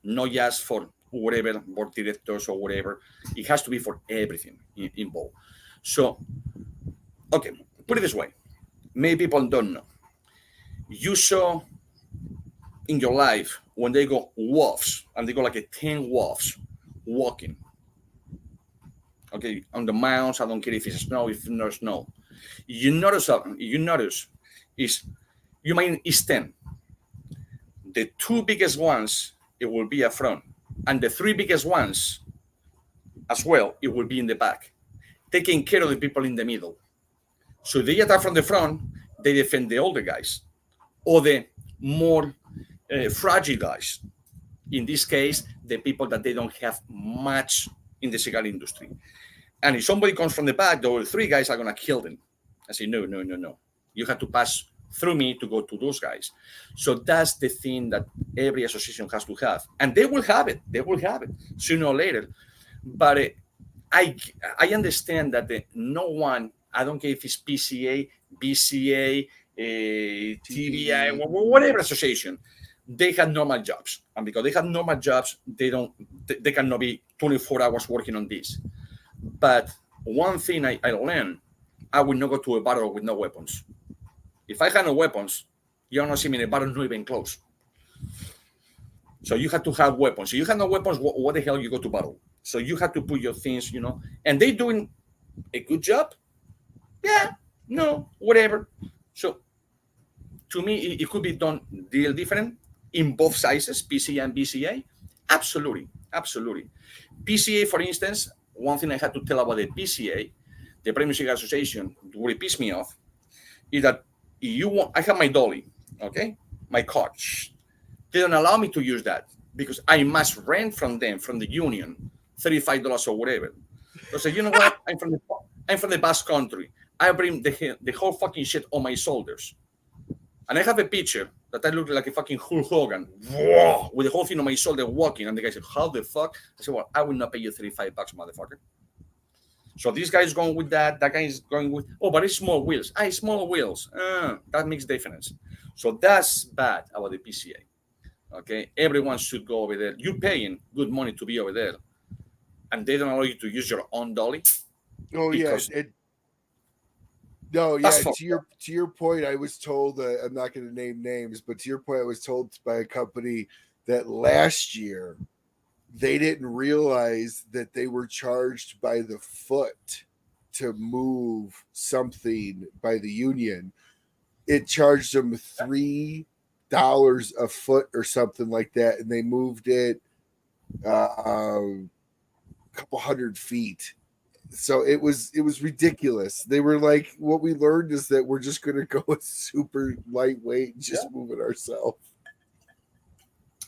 not just for whatever board directors or whatever. It has to be for everything involved. So, okay, put it this way. Many people don't know. You saw in your life when they go wolves, and they go like 10 wolves walking. Okay, on the mountains, I don't care if it's snow, if no snow. You notice is you might is 10. The 2 biggest ones, it will be up front. And the 3 biggest ones as well, it will be in the back, taking care of the people in the middle. So they attack from the front, they defend the older guys or the more fragile guys. In this case, the people that they don't have much in the cigar industry. And if somebody comes from the back, the other 3 guys are going to kill them. I say, no. You have to pass through me to go to those guys. So that's the thing that every association has to have. And they will have it. Sooner or later. But I understand that no one, I don't care if it's PCA, BCA, TBI, whatever association, they have normal jobs. And because they have normal jobs, they cannot be 24 hours working on this. But one thing I learned, I will not go to a battle with no weapons. If I have no weapons, you're not see me in a battle, not even close. So you have to have weapons. If you have no weapons, what the hell you go to battle? So you have to put your things, and they're doing a good job. Yeah, no, whatever. So to me, it could be done real different in both sizes, PCA and BCA. Absolutely. PCA, for instance, one thing I had to tell about the PCA, the Premium Cigar Association, what it pissed me off, is that I have my dolly, okay, my card. They don't allow me to use that because I must rent from them, from the union, $35 or whatever. So I say, you know what? I'm from the Basque Country. I bring the whole fucking shit on my shoulders. And I have a picture that I look like a fucking Hulk Hogan, with the whole thing on my shoulder walking. And the guy said, how the fuck? I said, well, I will not pay you $35, motherfucker. So this guy is going with that guy is going with, but it's small wheels. Small wheels. That makes difference. So that's bad about the PCA. Okay, everyone should go over there. You're paying good money to be over there, and they don't allow you to use your own dolly. Oh yeah, To your point, I was told. I'm not going to name names, but to your point, I was told by a company that last year they didn't realize that they were charged by the foot to move something by the union. It charged them $3 a foot or something like that, and they moved it a couple hundred feet. So it was ridiculous. They were like, what we learned is that we're just going to go with super lightweight and just move it ourselves.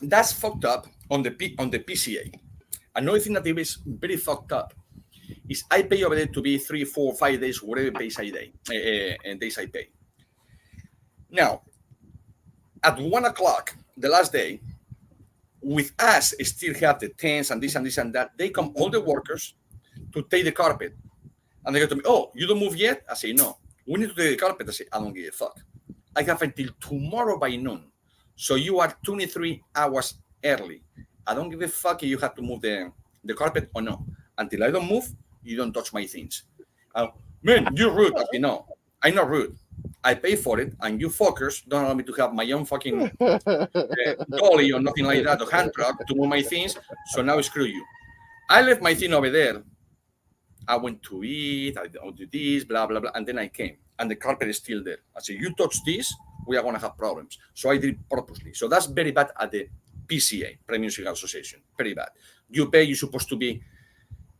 That's fucked up on the PCA. Another thing that is very fucked up is I pay over there to be 3, 4, 5 days, whatever days I pay. Now, at 1 o'clock, the last day, with us still have the tents and this and this and that, they come all the workers to take the carpet. And they go to me, oh, you don't move yet? I say, no. We need to take the carpet. I say, I don't give a fuck. I have until tomorrow by noon. So you are 23 hours early. I don't give a fuck if you have to move the carpet or no. Until I don't move, you don't touch my things. Man, you're rude. I say, no, I'm not rude. I pay for it, and you fuckers don't allow me to have my own fucking dolly or nothing like that, or hand truck to move my things. So now screw you. I left my thing over there. I went to eat, I did this, blah, blah, blah. And then I came, and the carpet is still there. I said, you touch this, we are going to have problems. So I did it purposely. So that's very bad at the PCA, Premium Cigar Association. Very bad. You pay, you're supposed to be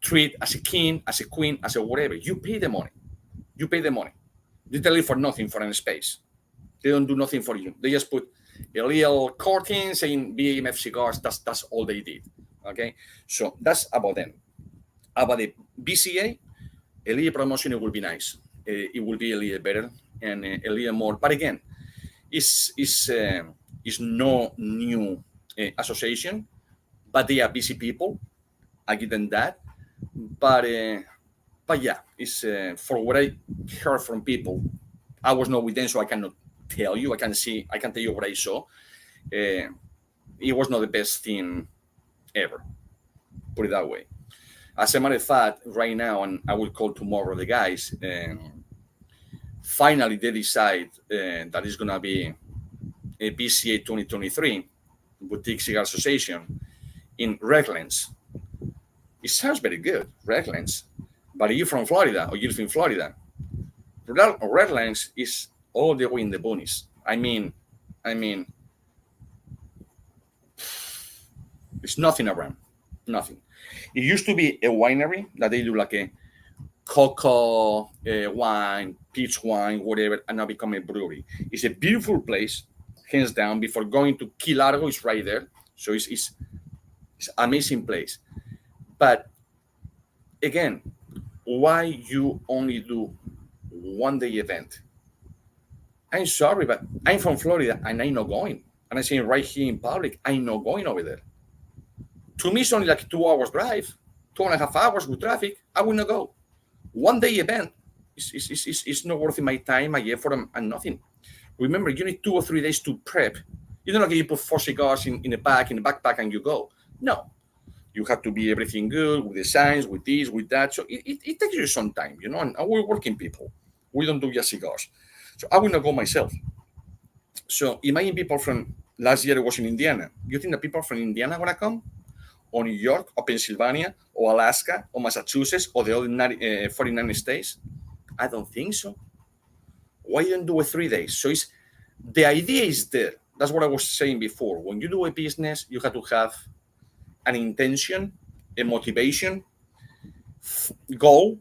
treated as a king, as a queen, as a whatever. You pay the money. You pay the money. Literally for nothing, for an space. They don't do nothing for you. They just put a little curtain saying BAMF Cigars. That's all they did. Okay? So that's about them. About the BCA, a little promotion, it will be nice. It will be a little better and a little more. But again, it's no new association, but they are busy people. I give them that. But yeah, it's for what I heard from people. I was not with them, so I cannot tell you. I can tell you what I saw. It was not the best thing ever. Put it that way. As a matter of fact, right now, and I will call tomorrow the guys, finally they decide that it's going to be a BCA 2023 Boutique Cigar Association in Redlands. It sounds very good, Redlands. But you're from Florida, or you live in Florida, Redlands is all the way in the boonies. I mean, it's nothing around, nothing. It used to be a winery that they do like a cocoa wine, peach wine, whatever, and now become a brewery. It's a beautiful place, hands down. Before going to Key Largo, it's right there. So it's amazing place. But again, why you only do one day event? I'm sorry, but I'm from Florida and I'm not going. And I'm saying right here in public, I'm not going over there. To me, it's only like 2 hours drive, 2.5 hours with traffic. I will not go. One day event is not worth my time, my effort, and nothing. Remember, you need 2 or 3 days to prep. You don't like you put 4 cigars in the backpack, and you go. No. You have to be everything good with the signs, with this, with that. So it takes you some time, you know, and we're working people. We don't do just cigars. So I will not go myself. So imagine people from last year, it was in Indiana. You think the people from Indiana are going to come? Or New York, or Pennsylvania, or Alaska, or Massachusetts, or the other 49 states? I don't think so. Why don't do it 3 days? So the idea is there. That's what I was saying before. When you do a business, you have to have an intention, a motivation, goal,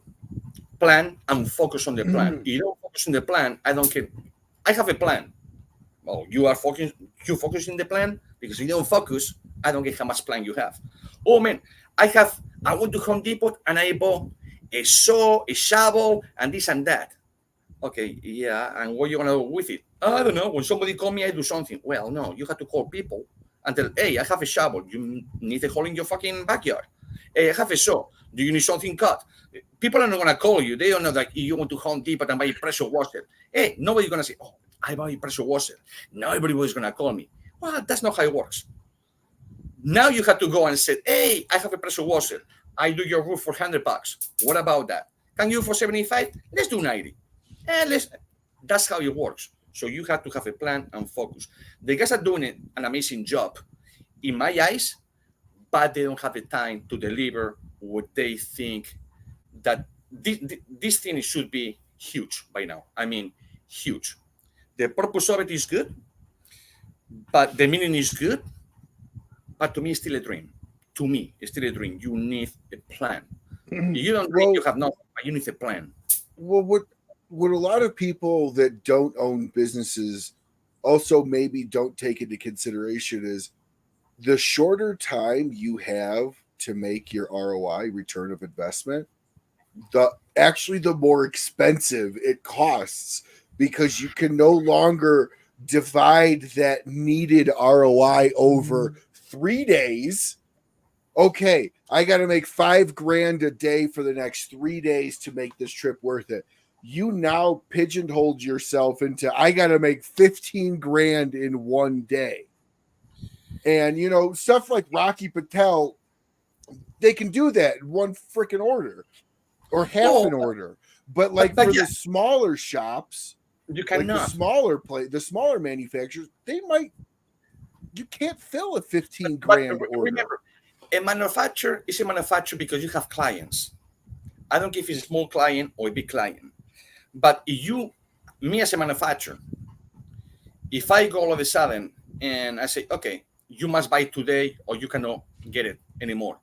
plan, and focus on the plan. If you don't focus on the plan, I don't care. I have a plan. Well, you focus in the plan, because if you don't focus, I don't care how much plan you have. Oh man, I went to Home Depot and I bought a saw, a shovel, and this and that. Okay, yeah, and what are you gonna do with it? I don't know. When somebody call me, I do something. Well, no, you have to call people and tell, hey, I have a shovel. You need a hole in your fucking backyard. Hey, I have a saw. Do you need something cut? People are not gonna call you. They don't know that you want to Home Depot and buy a pressure washer. Hey, nobody's gonna say, oh, I buy a pressure washer. Now everybody's gonna call me. Well, that's not how it works. Now you have to go and say, hey, I have a pressure washer. I do your roof for $100. What about that? Can you for 75? Let's do 90. That's how it works. So you have to have a plan and focus. The guys are doing an amazing job in my eyes, but they don't have the time to deliver what they think that this thing should be huge by now. I mean, huge. The purpose of it is good, but the meaning is good. But to me, it's still a dream. To me, it's still a dream. You need a plan. You don't dream, you have nothing, but you need a plan. Well, what a lot of people that don't own businesses also maybe don't take into consideration is the shorter time you have to make your ROI, return of investment, the more expensive it costs because you can no longer divide that needed ROI over 3 days. Okay, I got to make $5,000 a day for the next 3 days to make this trip worth it. You now pigeonholed yourself into I got to make $15,000 in 1 day. And you know, stuff like Rocky Patel, they can do that in one freaking order or half an order. But like for the smaller shops, you cannot. Like the smaller manufacturers, you can't fill a $15,000 order. Remember, a manufacturer is a manufacturer because you have clients. I don't care if it's a small client or a big client. But me as a manufacturer, if I go all of a sudden and I say, okay, you must buy today or you cannot get it anymore.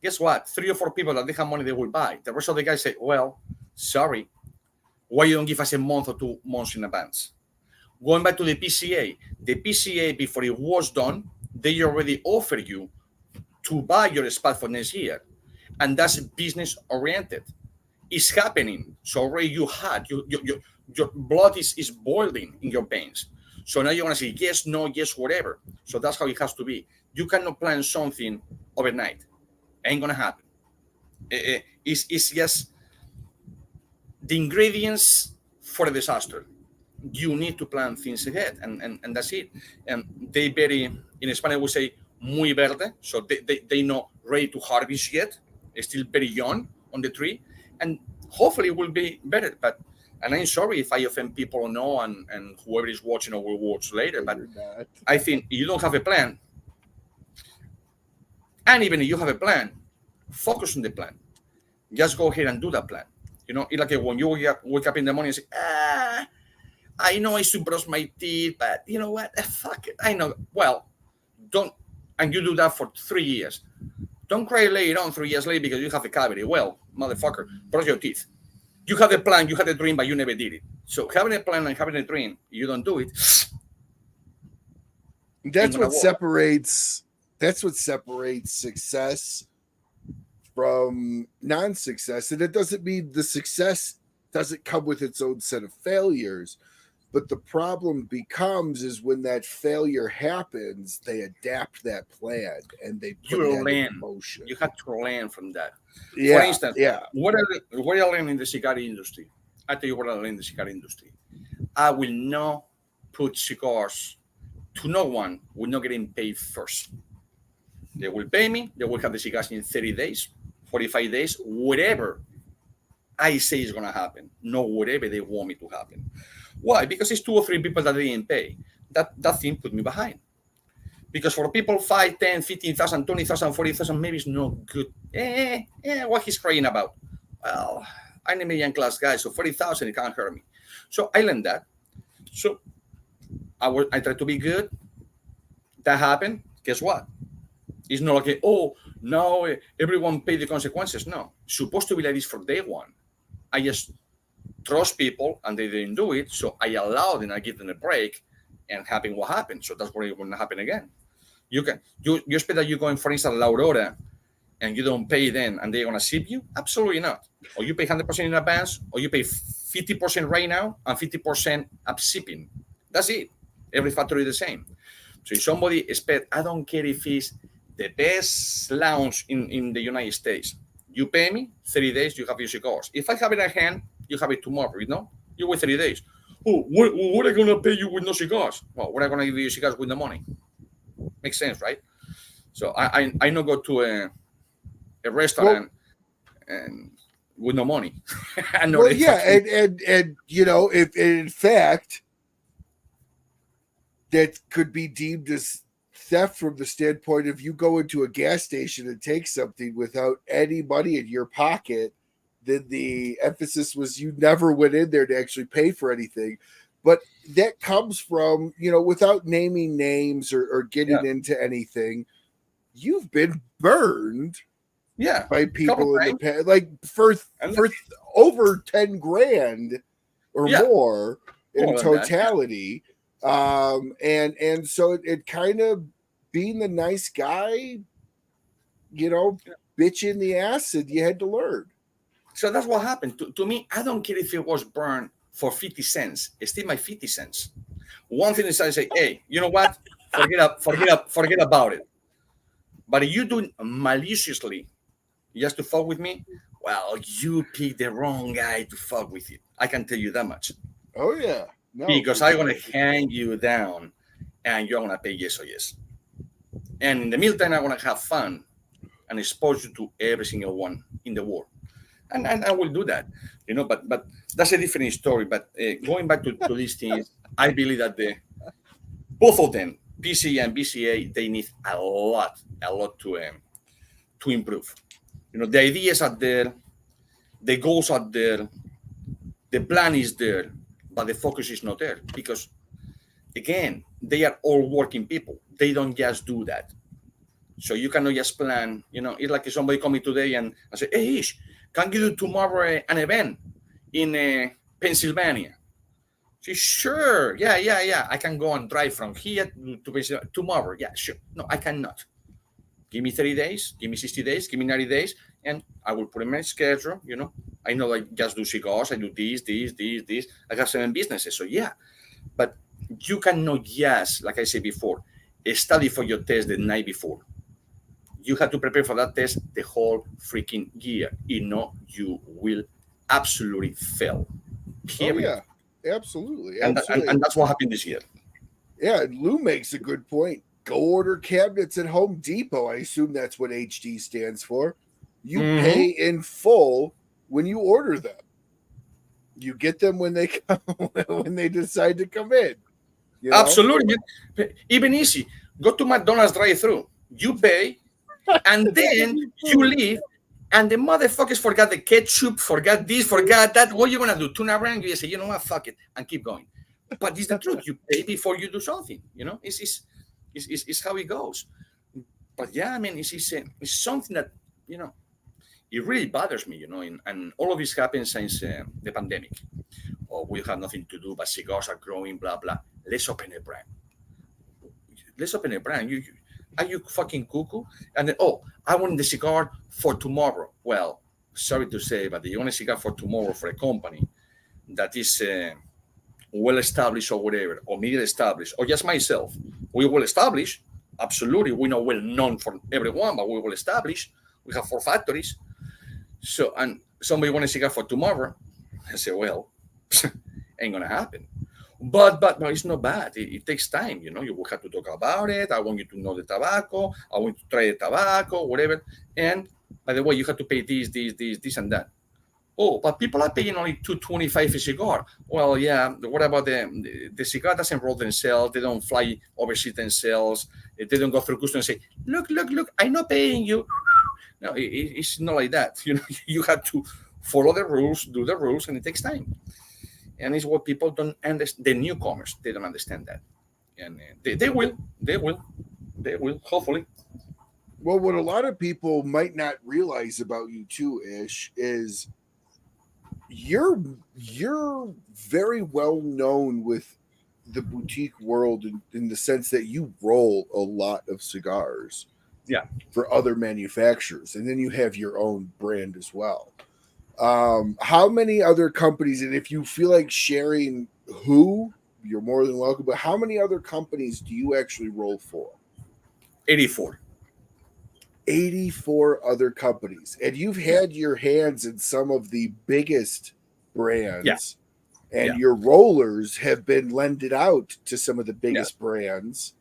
Guess what? 3 or 4 people that they have money, they will buy. The rest of the guys say, well, sorry, why you don't give us a month or 2 months in advance? Going back to the PCA, before it was done, they already offered you to buy your spot for next year. And that's business oriented. It's happening. So already your blood is boiling in your veins. So now you want to say yes, no, yes, whatever. So that's how it has to be. You cannot plan something overnight. Ain't gonna happen. It's just the ingredients for a disaster. You need to plan things ahead, and that's it. And they in Spanish we say muy verde, so they not ready to harvest yet. They're still very young on the tree, and hopefully it will be better. And I'm sorry if I offend people or no, and whoever is watching or will watch later, but I think you don't have a plan. And even if you have a plan, focus on the plan. Just go ahead and do that plan. You know, it's like when you wake up in the morning and say, I know I should brush my teeth, but you know what? Fuck it. I know. Well, don't. And you do that for 3 years. Don't cry later on 3 years later because you have a cavity. Well, motherfucker, brush your teeth. You had a plan, you had a dream, but you never did it. So having a plan and having a dream, you don't do it. That's what separates success from non-success. And it doesn't mean the success doesn't come with its own set of failures. But the problem becomes is when that failure happens, they adapt that plan and they put that in motion. You have to learn from that. Yeah, for instance, what I learned in the cigar industry, I tell you what I learned in the cigar industry. I will not put cigars to no one who not getting paid first. They will pay me. They will have the cigars in 30 days, 45 days, whatever I say is going to happen, not whatever they want me to happen. Why? Because it's 2 or 3 people that they didn't pay. That thing put me behind. Because for people 5, 10, 15,000, 20,000, 40,000, maybe it's not good. What he's crying about? Well, I'm a medium class guy, so 40,000, it can't hurt me. So I learned that. So I tried to be good. That happened. Guess what? It's not like, now everyone paid the consequences. No. It's supposed to be like this from day one. I just trust people and they didn't do it. So I allowed them, I give them a break and happen what happened. So that's what it will not happen again. You expect that you're going, for instance, La Aurora and you don't pay them and they're going to ship you? Absolutely not. Or you pay 100% in advance or you pay 50% right now and 50% up shipping. That's it. Every factory is the same. So if somebody expect, I don't care if it's the best lounge in the United States. You pay me, 30 days, you have your cigars. If I have it at hand, you have it tomorrow, you know? You wait 30 days. What are going to pay you with no cigars? Well, what are going to give you cigars with no money? Makes sense, right? So I not go to a restaurant and with no money. And you know, if in fact that could be deemed as theft from the standpoint of you go into a gas station and take something without any money in your pocket, then the emphasis was you never went in there to actually pay for anything. But that comes from, you know, without naming names or getting into anything, you've been burned by people in the past, like for over 10 grand or more in totality. And so it kind of being the nice guy, you know, bitch in the acid, you had to learn. So that's what happened. To me, I don't care if it was burned for 50 cents. It's still my 50 cents. One thing is I say, hey, you know what? Forget about it. But if you do it maliciously just to fuck with me, well, you pick the wrong guy to fuck with you. I can tell you that much. Oh yeah. No, because I'm going to hang you down and you're going to pay yes or yes. And in the meantime, I'm going to have fun and expose you to every single one in the world. And I will do that, but that's a different story. But going back to these things, I believe that both of them, PCA and BCA, they need a lot to improve. The ideas are there, the goals are there, the plan is there, but the focus is not there because, again, they are all working people. They don't just do that. So you cannot just plan, it's like if somebody coming today and I say, hey, Ish, can you do tomorrow an event in Pennsylvania? Say, sure, yeah. I can go and drive from here to Pennsylvania tomorrow. Yeah, sure. No, I cannot. Give me 30 days, give me 60 days, give me 90 days, and I will put in my schedule, I know I just do cigars, I do this. I have 7 businesses, so yeah. But you cannot just, like I said before, study for your test the night before. You have to prepare for that test the whole freaking year. You will absolutely fail. Period. Oh, yeah, absolutely. And that's what happened this year. Yeah, Lou makes a good point. Go order cabinets at Home Depot. I assume that's what HD stands for. You pay in full when you order them. You get them when they come, when they decide to come in. Absolutely. Even easy. Go to McDonald's drive-thru. You pay, and then you leave, and the motherfuckers forgot the ketchup, forgot this, forgot that. What are you gonna do? Turn around, you say, you know what, fuck it, and keep going. But it's the truth. You pay before you do something. It's how it goes. But yeah, I mean, it's something that it really bothers me. And all of this happened since the pandemic. We have nothing to do, but cigars are growing. Blah blah. Let's open a brand. Are you fucking cuckoo? And then, I want the cigar for tomorrow. Well, sorry to say, but you want a cigar for tomorrow for a company that is well established or whatever, or medium established, or just myself. We will establish, absolutely. We're not well known for everyone, but we will establish. We have 4 factories. So, and somebody want a cigar for tomorrow. I say, well, ain't gonna happen. But it's not bad. It takes time, you will have to talk about it. I want you to know the tobacco. I want you to try the tobacco, whatever. And by the way, you have to pay this, and that. Oh, but people are paying only $2.25 a cigar. Well, yeah. What about the cigar doesn't roll themselves? They don't fly overseas themselves. They don't go through customs and say, look, I'm not paying you. No, it's not like that. You have to follow the rules, do the rules, and it takes time. And it's what people don't understand. The newcomers, they don't understand that. And they will, hopefully. Well, what a lot of people might not realize about you too, Ish, is you're very well known with the boutique world in the sense that you roll a lot of cigars for other manufacturers, and then you have your own brand as well. How many other companies, and if you feel like sharing who, you're more than welcome, but how many other companies do you actually roll for? 84 other companies, and you've had your hands in some of the biggest brands, and your rollers have been lended out to some of the biggest brands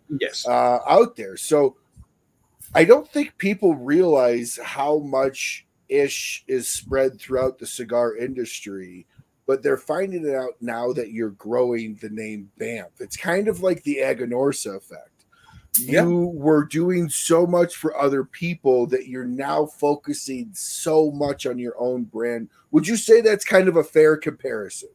out there. So I don't think people realize how much Ish is spread throughout the cigar industry, but they're finding it out now that you're growing the name BAMF. It's kind of like the Aganorsa effect. You were doing so much for other people that you're now focusing so much on your own brand. Would you say that's kind of a fair comparison?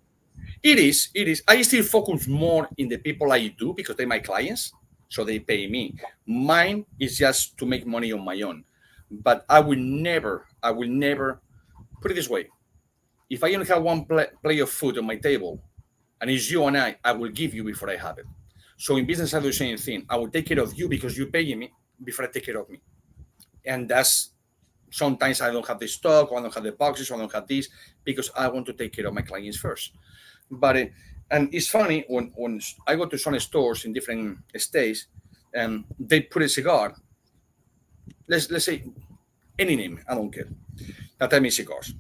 It is. I still focus more in the people I do because they're my clients, so they pay me. Mine is just to make money on my own. But I will never, put it this way. If I only have one plate of food on my table, and it's you and I will give you before I have it. So in business, I do the same thing. I will take care of you because you pay me before I take care of me. And that's, sometimes I don't have the stock, or I don't have the boxes, or I don't have this, because I want to take care of my clients first. But and it's funny when I go to some stores in different states, and they put a cigar. Let's say any name, I don't care. That means cigars.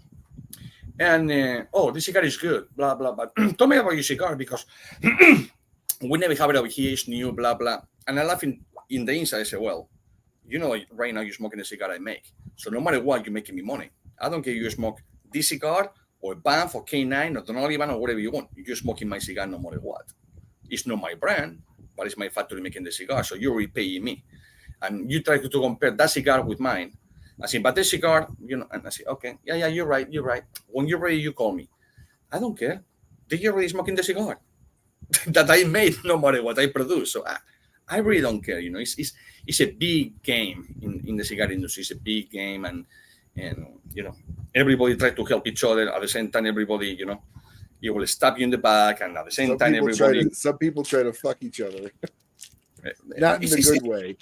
And oh, this cigar is good, blah blah blah. Tell me about your cigar because we never have it over here. It's new, blah blah. And I laugh in the inside. I say, well, you know, right now you're smoking a cigar I make. So no matter what, you're making me money. I don't care if you smoke this cigar or BAMF or K9 or Donaliban or whatever you want. You're smoking my cigar no matter what. It's not my brand, but it's my factory making the cigar. So you're repaying me. And you try to compare that cigar with mine. I say, but this cigar, you know, and I say, okay, yeah, you're right. When you're ready, you call me. I don't care. You're already smoking the cigar that I made no matter what I produce. So I really don't care. You know, it's a big game in the cigar industry. It's a big game, and you know, everybody try to help each other. At the same time, everybody, you know, you will stab you in the back, and at the same time, everybody. Some people try to fuck each other, not in a good way.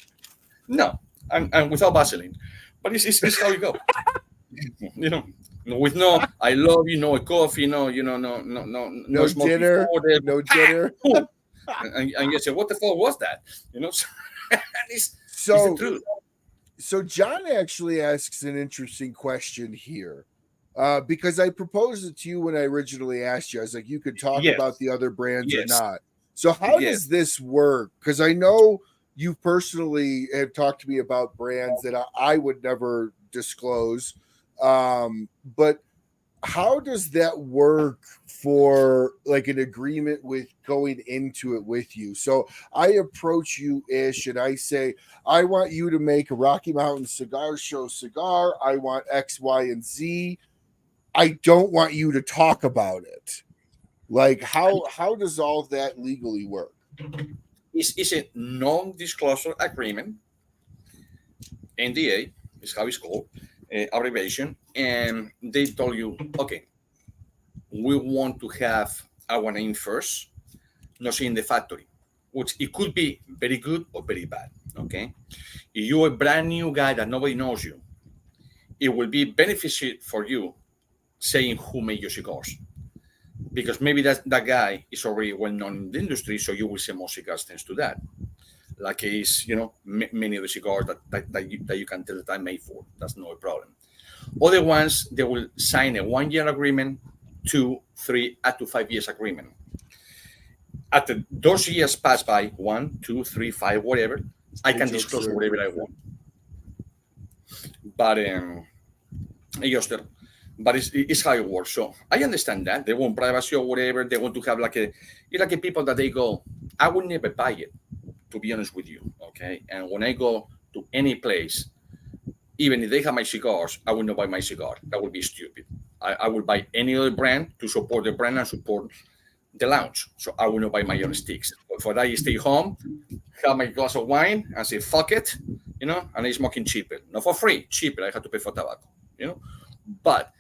No, and without Vaseline, but it's how you go. You know, with no, I love you, no coffee, no dinner, no dinner. And you say, what the fuck was that? You know, it's the truth. So John actually asks an interesting question here, because I proposed it to you when I originally asked you. I was like, you could talk about the other brands or not. So how does this work? Because I know you personally have talked to me about brands that I would never disclose. But how does that work for like an agreement with going into it with you? So I approach you ish and I say, I want you to make a Rocky Mountain Cigar Show cigar. I want X, Y, and Z. I don't want you to talk about it. Like how does all of that legally work? It's a non-disclosure agreement. NDA is how it's called. Abbreviation, and they told you, okay, we want to have our name first, not saying the factory, which it could be very good or very bad. Okay, if you're a brand new guy that nobody knows you, it will be beneficial for you saying who made your cigars, because maybe that guy is already well known in the industry, so you will sell more cigars thanks to that. Like is, you know, many of the cigars that you can tell that I made for. That's no problem. Other ones, they will sign a 1-year agreement, 2, 3, up to 5 years agreement. After those years pass by, 1, 2, 3, 5, whatever, I can disclose whatever I want. But it's how it works. So I understand that they want privacy or whatever. They want to have it's like a people that they go, I will never buy it, to be honest with you, okay? And when I go to any place, even if they have my cigars, I will not buy my cigar. That would be stupid. I will buy any other brand to support the brand and support the lounge. So I will not buy my own sticks. But for that, I stay home, have my glass of wine, and say, fuck it, you know, and I'm smoking cheaper. Not for free, cheaper. I have to pay for tobacco, you know? But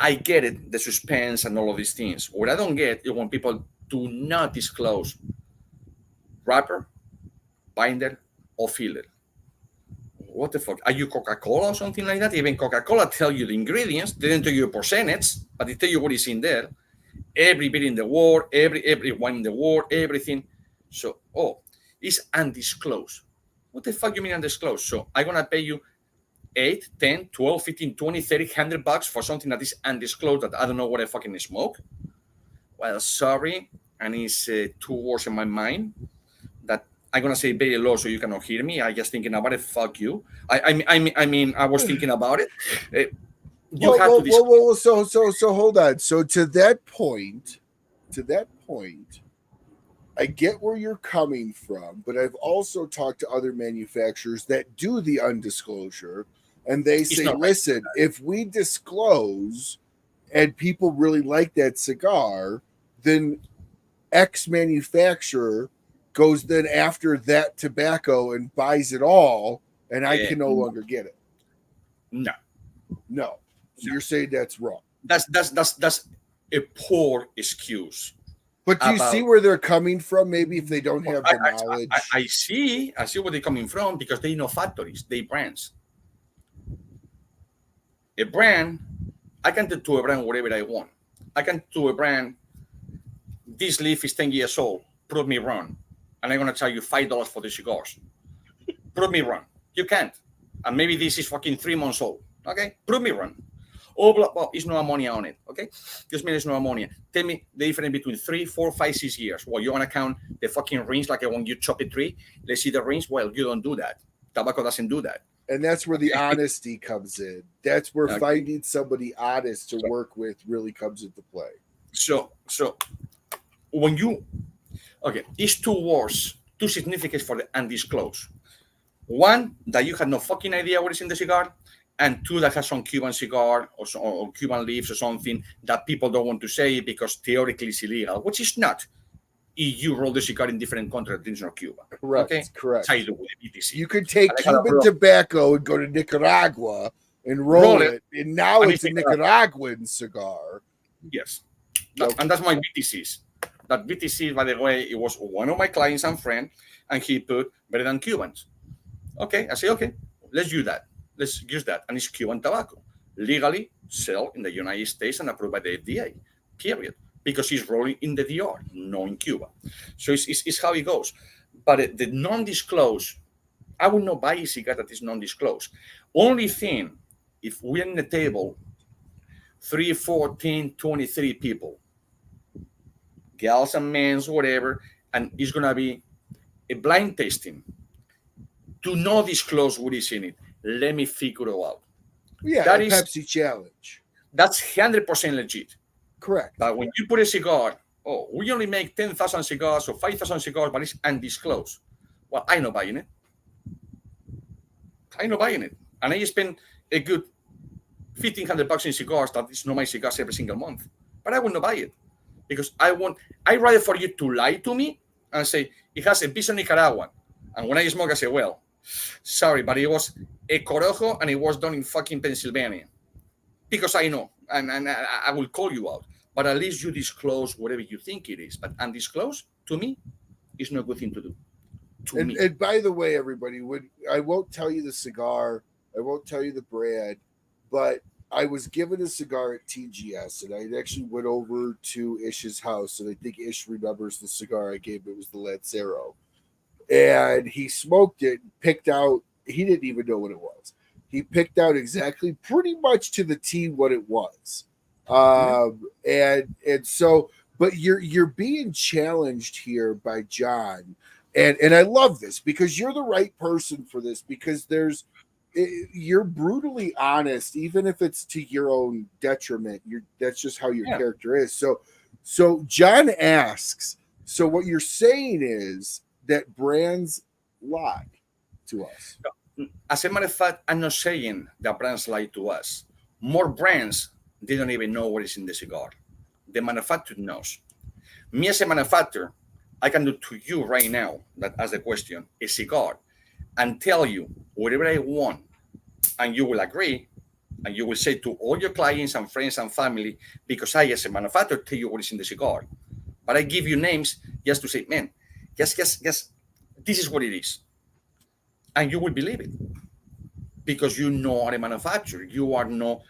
I get it, the suspense and all of these things. What I don't get is when people do not disclose wrapper, binder, or filler. What the fuck? Are you Coca-Cola or something like that? Even Coca-Cola tell you the ingredients. They don't tell you a percentage, but they tell you what is in there. Every beer in the world, every wine in the world, everything. So, it's undisclosed. What the fuck you mean undisclosed? So I'm going to pay you 8, 10, 12, 15, 20, 30, $100 for something that is undisclosed that I don't know what I fucking smoke? Well, sorry. And it's 2 words in my mind that I'm gonna say very low so you cannot hear me. I just thinking about it. Fuck you. I mean, I was thinking about it. So hold on. So to that point, I get where you're coming from, but I've also talked to other manufacturers that do the undisclosure, and they say, listen, if we disclose and people really like that cigar, then X manufacturer goes then after that tobacco and buys it all, and I can no longer get it. No. So you're saying that's wrong. That's a poor excuse. But do you see where they're coming from? Maybe if they don't have the knowledge. I see where they're coming from because they know factories, they brands. A brand, I can tell to a brand whatever I want. I can do a brand. This leaf is 10 years old. Prove me wrong, and I'm gonna charge you $5 for the cigars. Prove me wrong. You can't. And maybe this is fucking 3 months old. Okay, prove me wrong. Oh, well, it's no ammonia on it. Okay, just mean it's no ammonia. Tell me the difference between 3, 4, 5, 6 years. Well, you want to count the fucking rings like when you chop a tree? Let's see the rings. Well, you don't do that. Tobacco doesn't do that. And that's where the honesty comes in. That's where finding somebody honest to work with really comes into play. So when you, it's 2 words, 2 significance for the undisclosed. 1, that you had no fucking idea what is in the cigar, and 2, that has some Cuban cigar or Cuban leaves or something that people don't want to say because theoretically it's illegal, which is not. You roll the cigar in different countries, it's not Cuba. Correct, okay? correct. With BTC. You could take Cuban tobacco and go to Nicaragua and roll it, and now it's a Nicaraguan cigar. Yes, and that's my BTCs. That BTC, by the way, it was one of my clients and friend, and he put better than Cubans. Okay, I say, okay, let's use that. Let's use that. And it's Cuban tobacco. Legally sell in the United States and approved by the FDA, period. Because it's rolling in the DR, not in Cuba. So it's how it goes. But the non-disclosed, I will not buy a cigar that is non-disclosed. Only thing, if we're in the table, 3, 14, 23 people, gals and men, whatever, and it's going to be a blind tasting. Do not disclose what is in it. Let me figure it out. Yeah, that is Pepsi challenge. That's 100% legit. Correct. But when you put a cigar, we only make 10,000 cigars or 5,000 cigars, but it's undisclosed. Well, I'm not buying it. And I spend a good $1,500 in cigars. That is not my cigars every single month. But I will not buy it. Because I'd rather for you to lie to me and say, it has a piece of Nicaraguan. And when I smoke, I say, well, sorry, but it was a Corojo and it was done in fucking Pennsylvania. Because I know, and I will call you out. But at least you disclose whatever you think it is. But undisclosed, to me, is not a good thing to do. And by the way, everybody, I won't tell you the cigar, I won't tell you the brand, but I was given a cigar at TGS, and I actually went over to Ish's house, and I think Ish remembers the cigar I gave him. It was the Lancero. And he smoked it, picked out, he didn't even know what it was. He picked out exactly, pretty much to the T, what it was. And so, but you're being challenged here by John, and I love this because you're the right person for this, because you're brutally honest, even if it's to your own detriment. That's just how your character is. So John asks, so what you're saying is that brands lie to us. As a matter of fact, I'm not saying that brands lie to us. More brands, they don't even know what is in the cigar. The manufacturer knows. Me as a manufacturer, I can do to you right now, that as a question, a cigar, and tell you whatever I want, and you will agree, and you will say to all your clients and friends and family, because I, as a manufacturer, tell you what is in the cigar. But I give you names just to say, man, yes, this is what it is. And you will believe it. Because you know a manufacturer. You are not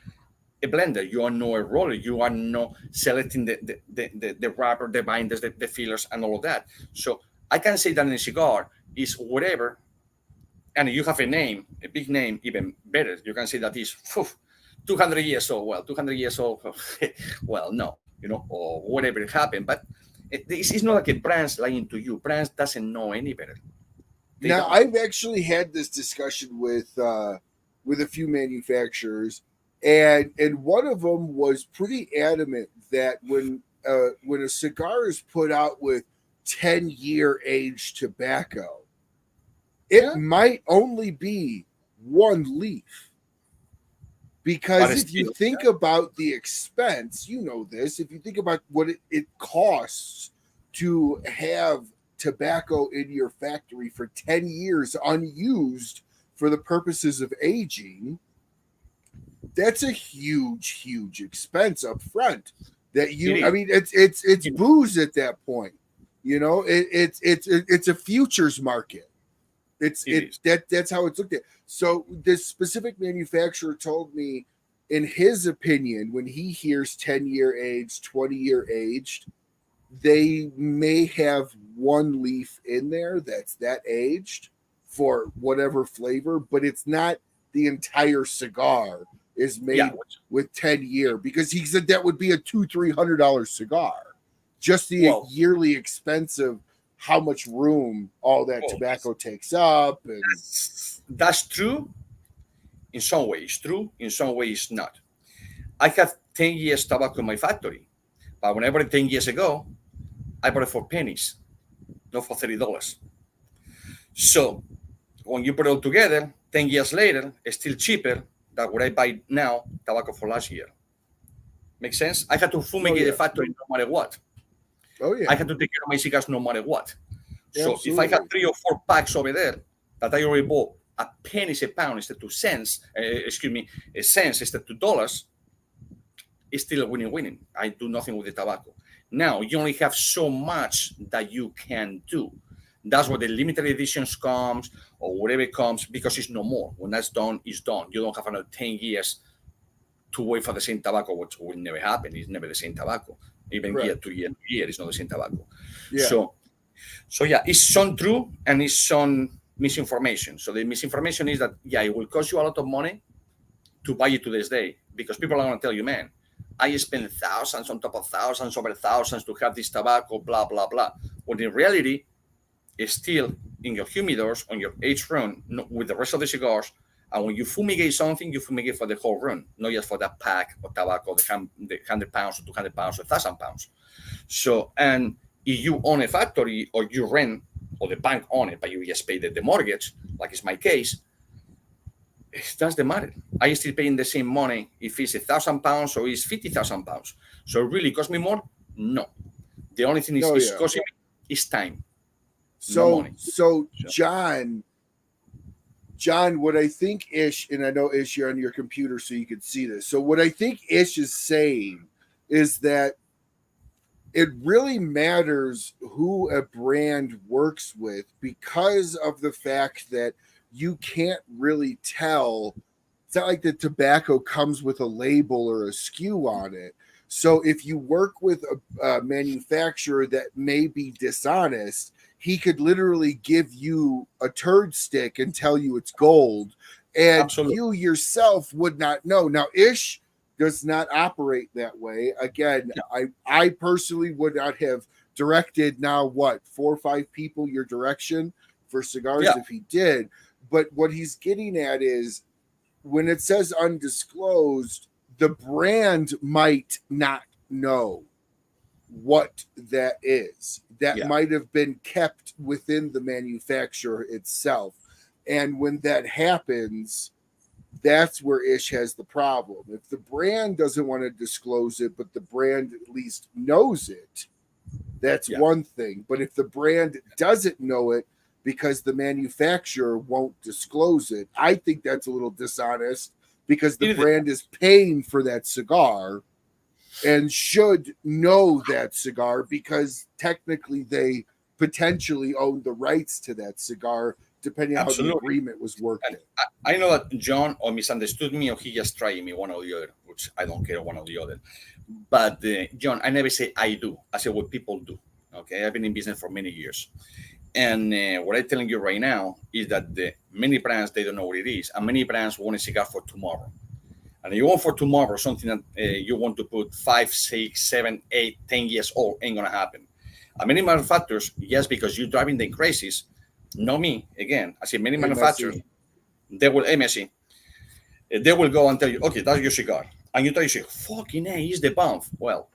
a blender. You are not a roller. You are not selecting the wrapper, the binders, the fillers, and all of that. So I can say that in a cigar is whatever, and you have a name, a big name, even better. You can say that is 200 years old. Well, 200 years old. Well, no, or whatever happened. But it's not like a brand's lying to you. Brands doesn't know any better. Now, I've actually had this discussion with a few manufacturers, and one of them was pretty adamant that when a cigar is put out with 10-year aged tobacco, it might only be one leaf. Because if you think about the expense, you know this, if you think about what it costs to have tobacco in your factory for 10 years unused for the purposes of aging, that's a huge expense up front. It's booze at that point. It's a futures market. That's how it's looked at. So this specific manufacturer told me in his opinion, when he hears 10-year aged, 20-year aged, they may have one leaf in there that's that aged for whatever flavor, but it's not the entire cigar is made with 10-year, because he said that would be a $200-300 cigar. Just the yearly expense of how much room all that tobacco takes up. And that's true. In some ways, true. In some ways, not. I have 10 years tobacco in my factory, but when I bought it 10 years ago, I bought it for pennies, not for $30. So when you put it all together, 10 years later, it's still cheaper than what I buy now tobacco for last year. Make sense? I had to fumigate the factory no matter what. Oh yeah. I had to take care of my cigars no matter what. So if I had 3 or 4 packs over there that I already bought at pennies a pound instead to cents, a cents instead to dollars, it's still a winning. I do nothing with the tobacco. Now you only have so much that you can do. That's where the limited editions comes or whatever it comes, because it's no more. When that's done, it's done. You don't have another 10 years to wait for the same tobacco, which will never happen. It's never the same tobacco. Even year to year, it's not the same tobacco. Yeah. So yeah, it's some true and it's some misinformation. So the misinformation is that, it will cost you a lot of money to buy it to this day, because people are going to tell you, man, I spend thousands on top of thousands over thousands to have this tobacco, blah, blah, blah. When in reality, it's still in your humidors on your aged run with the rest of the cigars. And when you fumigate something, you fumigate for the whole run, not just for that pack of tobacco, the 100 pounds or 200 pounds or 1,000 pounds. So, and if you own a factory or you rent, or the bank own it, but you just pay the mortgage, like it's my case, that's the matter. I still paying the same money if it's 1,000 pounds or it's 50,000 pounds. So it really cost me more? No. The only thing is costing me is time. So John, what I think Ish, and I know Ish, you're on your computer so you can see this. So what I think Ish is saying is that it really matters who a brand works with, because of the fact that you can't really tell. It's not like the tobacco comes with a label or a SKU on it. So if you work with a manufacturer that may be dishonest, he could literally give you a turd stick and tell you it's gold, and you yourself would not know. Now, Ish does not operate that way. Again, I personally would not have directed 4 or 5 people your direction for cigars if he did. But what he's getting at is, when it says undisclosed, the brand might not know what that is. That might have been kept within the manufacturer itself. And when that happens, that's where Ish has the problem. If the brand doesn't want to disclose it, but the brand at least knows it, that's one thing. But if the brand doesn't know it because the manufacturer won't disclose it, I think that's a little dishonest, because the brand is paying for that cigar and should know that cigar, because technically they potentially own the rights to that cigar, depending on how the agreement was worked. I know that John or misunderstood me, or he just tried me, one or the other, which I don't care, one or the other. But John, I never say I do. I say what people do. Okay, I've been in business for many years. And what I'm telling you right now is that many brands, they don't know what it is. And many brands want a cigar for tomorrow. And you want for tomorrow something that you want to put 5, 6, 7, 8, 10 years old, ain't going to happen. And many manufacturers, yes, because you're driving them crazy. Not me, again. I see many manufacturers, they will, MSC, they will go and tell you, okay, that's your cigar. And you tell you, fucking A, it's the BAMF. Well,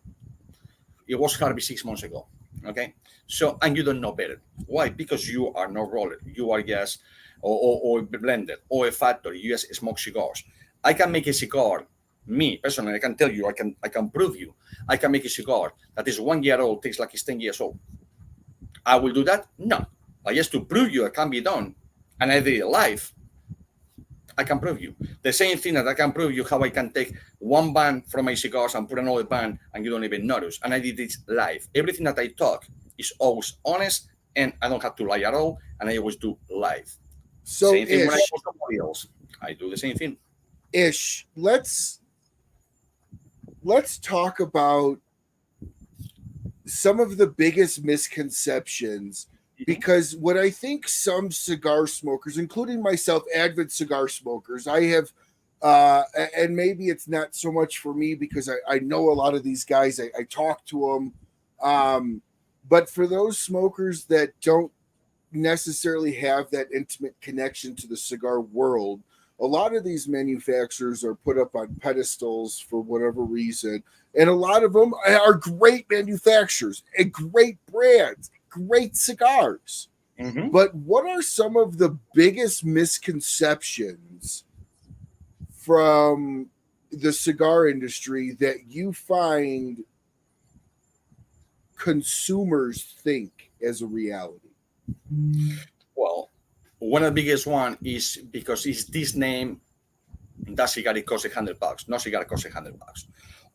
it was Harvey 6 months ago. Okay, so, and you don't know better. Why? Because you are no roller. You are just or blended or a factory. You just smoke cigars. I can make a cigar. Me personally, I can tell you. I can prove you. I can make a cigar that is 1 year old, tastes like it's 10 years old. I will do that? No. But just to prove you it can be done, and I did it live, I can prove you. The same thing that I can prove you how I can take one band from my cigars and put another band and you don't even notice. And I did this live. Everything that I talk is always honest, and I don't have to lie at all, and I always do live. So same thing when I call somebody else. I do the same thing. Ish, let's let's talk about some of the biggest misconceptions, because what I think some cigar smokers, including myself, avid cigar smokers, I have, and maybe it's not so much for me because I know a lot of these guys, I talk to them, but for those smokers that don't necessarily have that intimate connection to the cigar world, a lot of these manufacturers are put up on pedestals for whatever reason, and a lot of them are great manufacturers and great brands, great cigars. Mm-hmm. But what are some of the biggest misconceptions from the cigar industry that you find consumers think as a reality? Well, one of the biggest one is because it's this name, that cigar it costs $100. No cigar costs $100.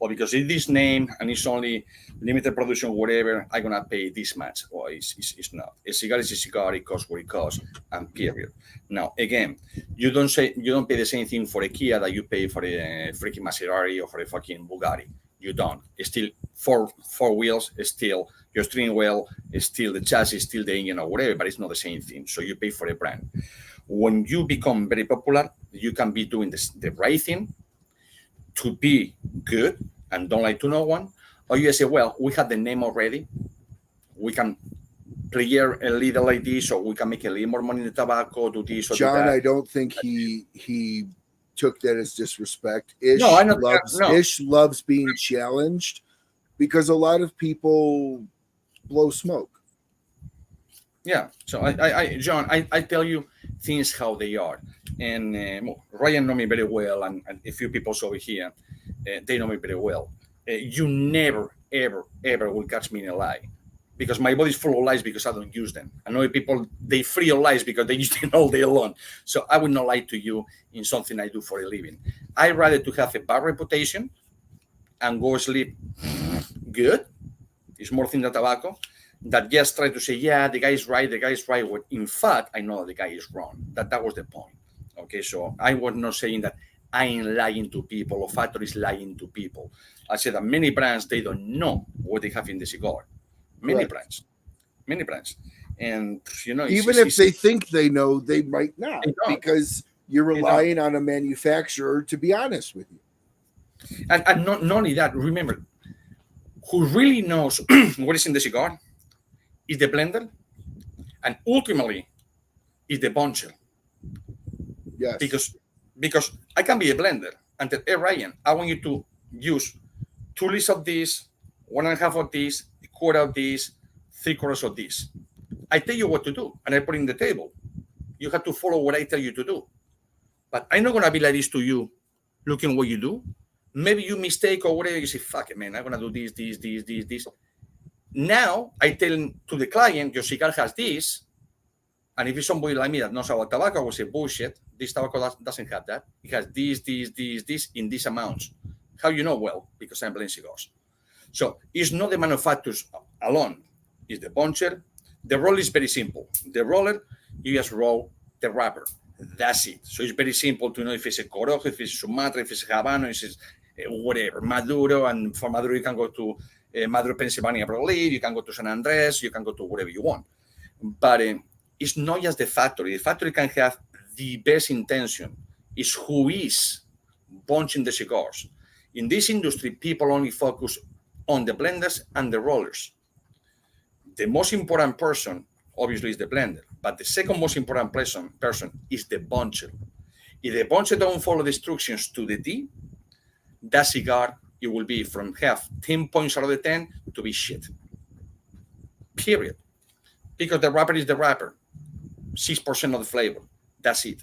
Or because it's this name and it's only limited production, whatever, I'm gonna pay this much. Or it's not. A cigar is a cigar, it costs what it costs, and period. Now, again, you don't pay the same thing for a Kia that you pay for a freaking Maserati or for a fucking Bugatti. You don't. It's still four wheels, it's still your steering wheel, it's still the chassis, still the engine or whatever, but it's not the same thing. So you pay for a brand. When you become very popular, you can be doing the right thing to be good and don't lie to no one. Or you say, well, we have the name already. We can play a little like this, or we can make a little more money in the tobacco, do this or John, do that. I don't think he took that as disrespect. Ish, No, I know. Ish loves being challenged because a lot of people blow smoke. Yeah. So John, I tell you things how they are. And Ryan know me very well, and a few people over here, they know me very well. You never, ever, ever will catch me in a lie, because my body's full of lies because I don't use them. I know people, they free of lies because they use them all day long. So I would not lie to you in something I do for a living. I'd rather to have a bad reputation and go sleep good. It's more than the tobacco. That just try to say, yeah, the guy is right, when in fact, I know the guy is wrong. That was the point. Okay, so I was not saying that I am lying to people or factories lying to people. I said that many brands, they don't know what they have in the cigar. Many brands. And, you know, even if they think they know, they might not, because you're relying on a manufacturer to be honest with you. And not only that, remember, who really knows what is in the cigar is the blender, and ultimately is the buncher. Yes. Because I can be a blender and tell, hey, Ryan, I want you to use 2 liters of this, 1.5 of this, 1/4 of this, 3/4 of this. I tell you what to do, and I put it in the table. You have to follow what I tell you to do. But I'm not going to be like this to you, looking what you do. Maybe you mistake or whatever. You say, fuck it, man, I'm going to do this. Now, I tell to the client, your cigar has this. And if it's somebody like me that knows about tobacco, I will say, bullshit, this tobacco doesn't have that. It has this in these amounts. How you know? Well, because I'm blending cigars. So it's not the manufacturers alone. It's the buncher. The roll is very simple. The roller, you just roll the wrapper. That's it. So it's very simple to know if it's a Corojo, if it's Sumatra, if it's Habano, if it's whatever, Maduro. And for Maduro, you can go to Maduro, Pennsylvania, probably. You can go to San Andres. You can go to whatever you want. But it's not just the factory. The factory can have the best intention. It's who is bunching the cigars. In this industry, people only focus on the blenders and the rollers. The most important person, obviously, is the blender. But the second most important person is the buncher. If the buncher don't follow the instructions to the T, that cigar, it will be from have 10 points out of the 10 to be shit. Period. Because the wrapper is the wrapper. 6% of the flavor. That's it.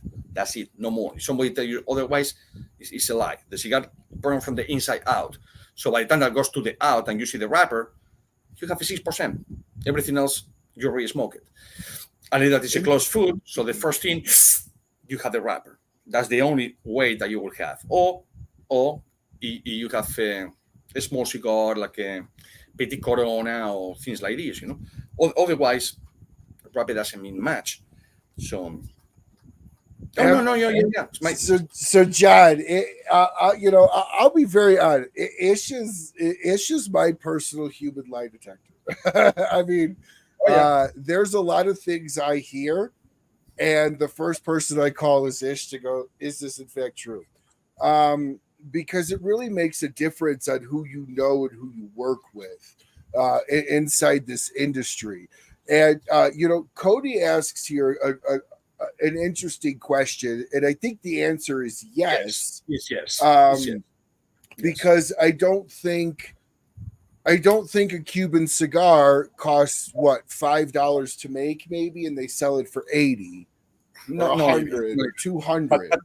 No more. If somebody tell you otherwise, it's a lie. The cigar burns from the inside out. So by the time that goes to the out and you see the wrapper, you have a 6%. Everything else, you already smoke it. And that is a closed food. So the first thing, you have the wrapper. That's the only way that you will have. Or you have a small cigar like a Petit Corona or things like this, you know. Otherwise, wrapper doesn't mean much. So No. Yeah. So John, I'll be very honest. Ish is my personal human lie detector. I mean, there's a lot of things I hear, and the first person I call is Ish to go, is this in fact true? Because it really makes a difference on who you know and who you work with inside this industry. And Cody asks here an interesting question, and I think the answer is yes. Yes. Because I don't think a Cuban cigar costs what, $5 to make, maybe, and they sell it for 80, or 100, or 200.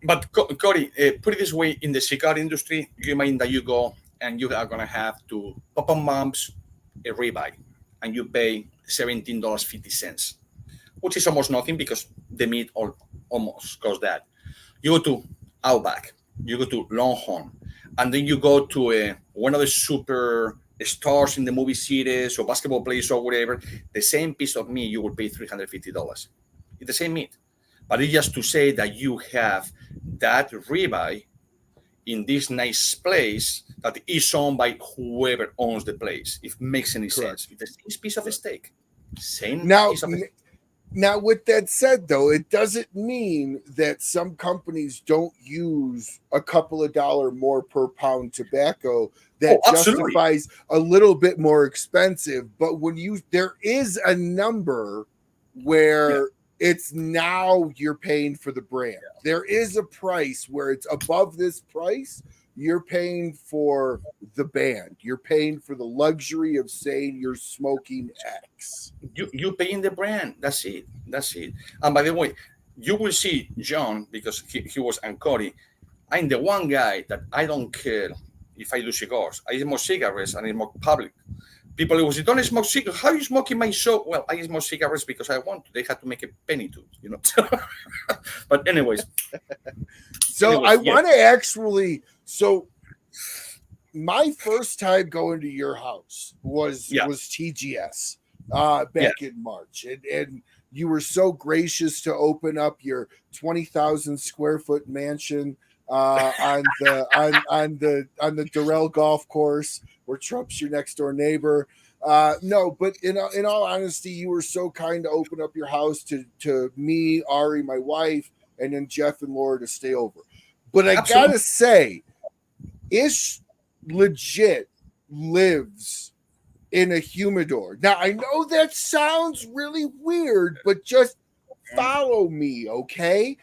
But Cody, put it this way: in the cigar industry, you imagine that you go and you are gonna have to pop on bumps a ribeye, and you pay $17.50, which is almost nothing because the meat almost costs that. You go to Outback, you go to Longhorn, and then you go to one of the super stars in the movie series or basketball players or whatever. The same piece of meat you will pay $350. It's the same meat, but it's just to say that you have that ribeye in this nice place that is owned by whoever owns the place. If it makes any sense, it's the same piece of steak. Now, with that said, though, it doesn't mean that some companies don't use a couple of dollars more per pound tobacco that justifies a little bit more expensive. But there is a number where it's now you're paying for the brand. There is a price where it's above this price. You're paying for the band. You're paying for the luxury of saying you're smoking X. You're paying the brand. That's it. And by the way, you will see John, because he was, and Cody, I'm the one guy that I don't care if I do cigars. I smoke cigarettes and I smoke public. People will say, don't smoke cigarettes. How are you smoking my show? Well, I smoke cigarettes because I want to. They had to make a penny to, But anyways. I want to actually... So my first time going to your house was TGS back in March, and you were so gracious to open up your 20,000 square foot mansion on the Durrell golf course, where Trump's your next door neighbor. No, but in all honesty, you were so kind to open up your house to me, Ari, my wife, and then Jeff and Laura to stay over. But I gotta say, Ish legit lives in a humidor. Now, I know that sounds really weird, but just follow me, okay?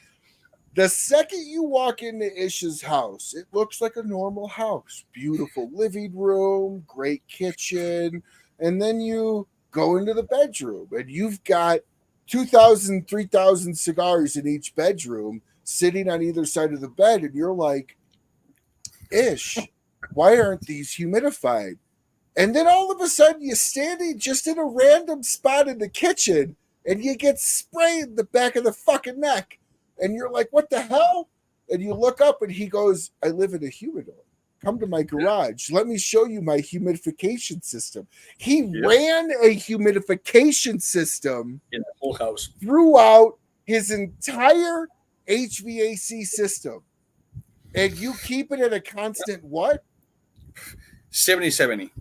The second you walk into Ish's house, it looks like a normal house. Beautiful living room, great kitchen, and then you go into the bedroom, and you've got 2,000, 3,000 cigars in each bedroom sitting on either side of the bed, and you're like, Ish, why aren't these humidified? And then all of a sudden you're standing just in a random spot in the kitchen and you get sprayed in the back of the fucking neck. And you're like, what the hell? And you look up and he goes, I live in a humidor. Come to my garage. Let me show you my humidification system. He ran a humidification system in the whole house throughout his entire HVAC system. And you keep it at a constant what? 70.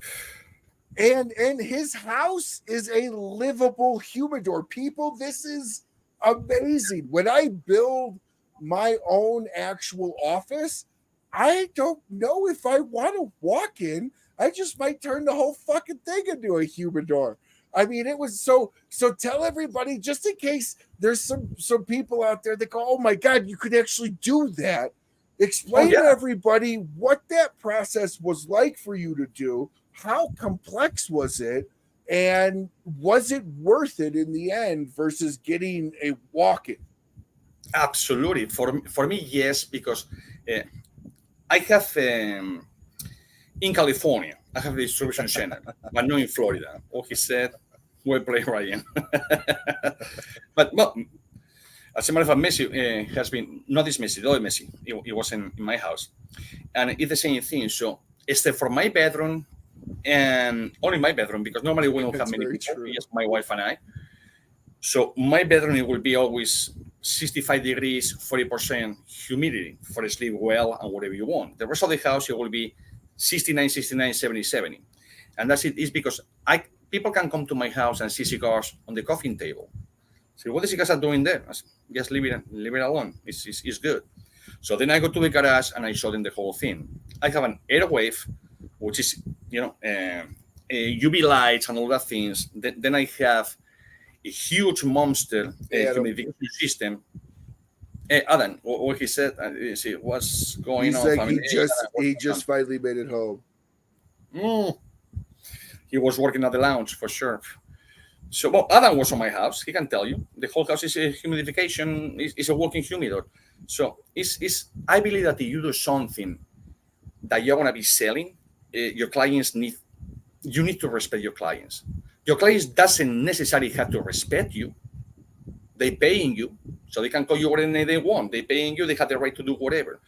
And his house is a livable humidor. People, this is amazing. When I build my own actual office, I don't know if I want to walk in. I just might turn the whole fucking thing into a humidor. I mean, it was so tell everybody, just in case there's some people out there that go, oh my God, you could actually do that. Explain to everybody what that process was like for you to do. How complex was it? And was it worth it in the end versus getting a walk-in? Absolutely. For me, yes, because I have, in California, I have the distribution center, but not in Florida. Oh, he said, well played, Ryan. But as a matter of fact, Messi has been, not this Messi, the other Messi. It was in my house. And it's the same thing. So, except for my bedroom, and only my bedroom, because normally we don't have many people, just my wife and I. So, my bedroom, it will be always 65 degrees, 40% humidity for sleep well and whatever you want. The rest of the house, it will be 69, 69, 70, 70. And that's it. It's because people can come to my house and see cigars on the coffee table. So what the cigars are doing there? Just leave it alone. It's good. So then I go to the garage and I show them the whole thing. I have an airwave, which is, UV lights and all that things. Then I have a huge monster humidification system. Adam, what he said, what's going on? Like he just finally made it home. He was working at the lounge for sure. So, well, Adam was on my house. He can tell you the whole house is a humidification, is a walking humidor. So I believe that if you do something that you're going to be selling, your clients you need to respect your clients. Your clients doesn't necessarily have to respect you. They're paying you, so they can call you whatever they want. They're paying you. They have the right to do whatever.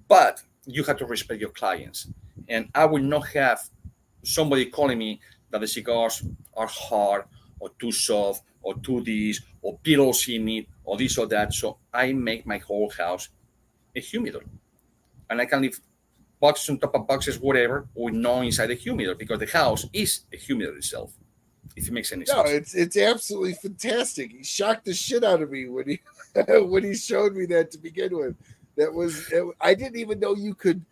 But you have to respect your clients. And I will not have somebody calling me that the cigars are hard or too soft or too this or pillows in it or this or that. So I make my whole house a humidor. And I can leave boxes on top of boxes, whatever, with no inside the humidor because the house is a humidor itself. If it makes any sense. No, it's absolutely fantastic. He shocked the shit out of me when he showed me that to begin with. I didn't even know you could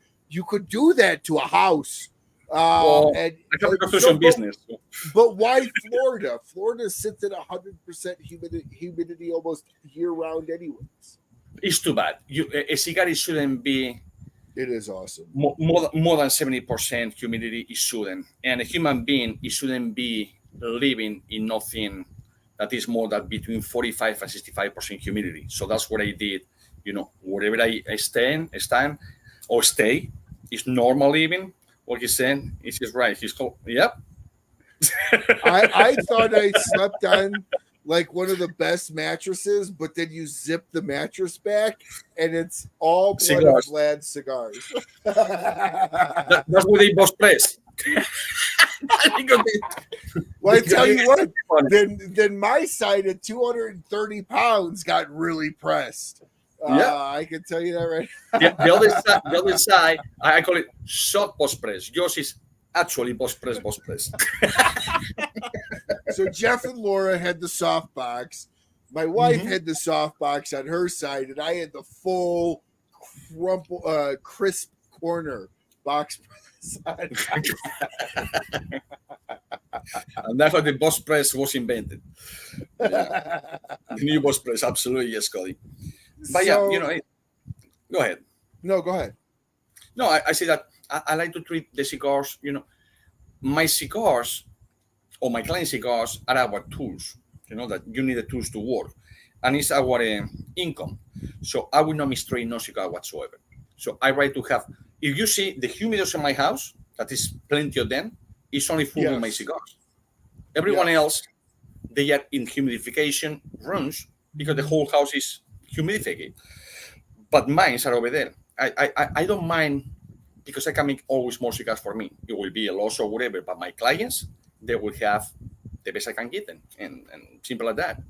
do that to a house. I have a construction business. But why Florida? Florida sits at 100% humidity almost year round, anyways. It's too bad. A cigar shouldn't be. It is awesome. More than 70% humidity. It shouldn't, and a human being it shouldn't be living in nothing that is more than between 45 and 65% humidity. So that's what I did. Wherever I stand or stay is normal living. What he's saying is right. He's called, yep. I thought I slept on like one of the best mattresses, but then you zip the mattress back and it's all blood Vlad cigars. That's what they both press. Well, I tell you what, then my side at 230 pounds got really pressed. I can tell you that right now. The other side, I call it short post press. Yours is actually post press. So Jeff and Laura had the soft box. My wife had the soft box on her side, and I had the full crisp corner box press on my side. And that's how the boss press was invented. The new boss press, absolutely, yes, Cody. But go ahead. No, go ahead. No, I say that I like to treat the cigars, my cigars or my client cigars are our tools, that you need the tools to work. And it's our income. So I will not mistreat no cigar whatsoever. So I try to have, if you see the humidors in my house, that is plenty of them, it's only full with my cigars. Everyone else, they are in humidification rooms because the whole house is humidified. But mine are over there. I don't mind because I can make always more cigars for me. It will be a loss or whatever, but my clients, they will have the best I can give them. And simple as that.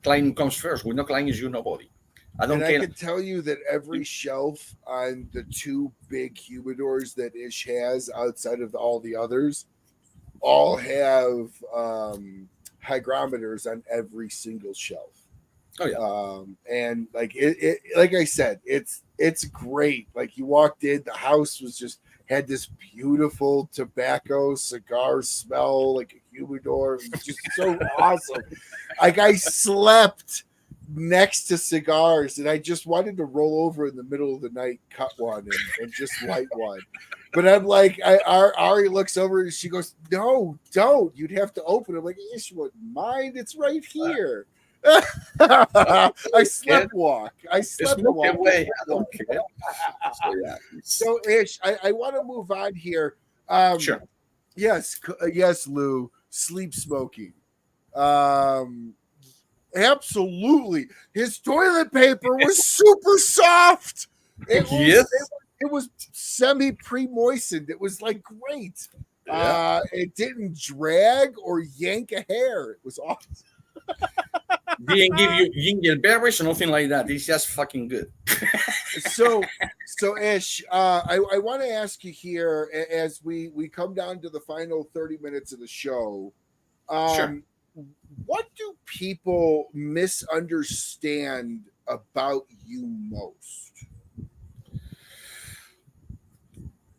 Client comes first. With no clients, you're nobody. I can tell you that every shelf on the two big humidors that Ish has outside of all the others all have hygrometers on every single shelf. Oh yeah. And like it like I said, it's great. Like you walked in, the house had this beautiful tobacco cigar smell, like a humidor. It was just so awesome. Like I slept next to cigars and I just wanted to roll over in the middle of the night, cut one and just light one. But I'm like, Ari looks over and she goes, "No, don't. You'd have to open it." I'm like, "Ish wouldn't mind. It's right here." I slept walk. I away. I don't care. So Ish, I want to move on here. Sure. Yes, Lou. Sleep smoking. Absolutely. His toilet paper was super soft. It was semi pre-moistened. It was like great. It didn't drag or yank a hair. It was awesome. Didn't give you jingleberries or nothing like that. It's just fucking good. So Ish, I want to ask you here as we come down to the final 30 minutes of the show. Sure. What do people misunderstand about you most?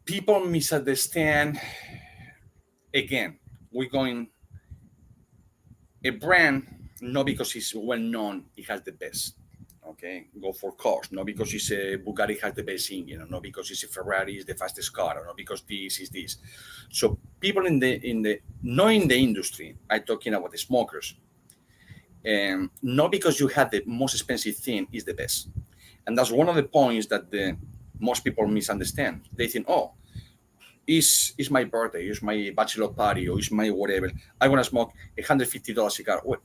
People misunderstand. Again, we're going a brand not because it's well known, it has the best. Okay, go for cars, not because it's a Bugatti has the best engine, or not because it's a Ferrari is the fastest car, or not because this is this. So people in the not in the industry, I'm talking about the smokers, and not because you have the most expensive thing is the best. And that's one of the points that most people misunderstand. They think, oh, it's my birthday, it's my bachelor party, or it's my whatever. I want to smoke $150 cigar. Well,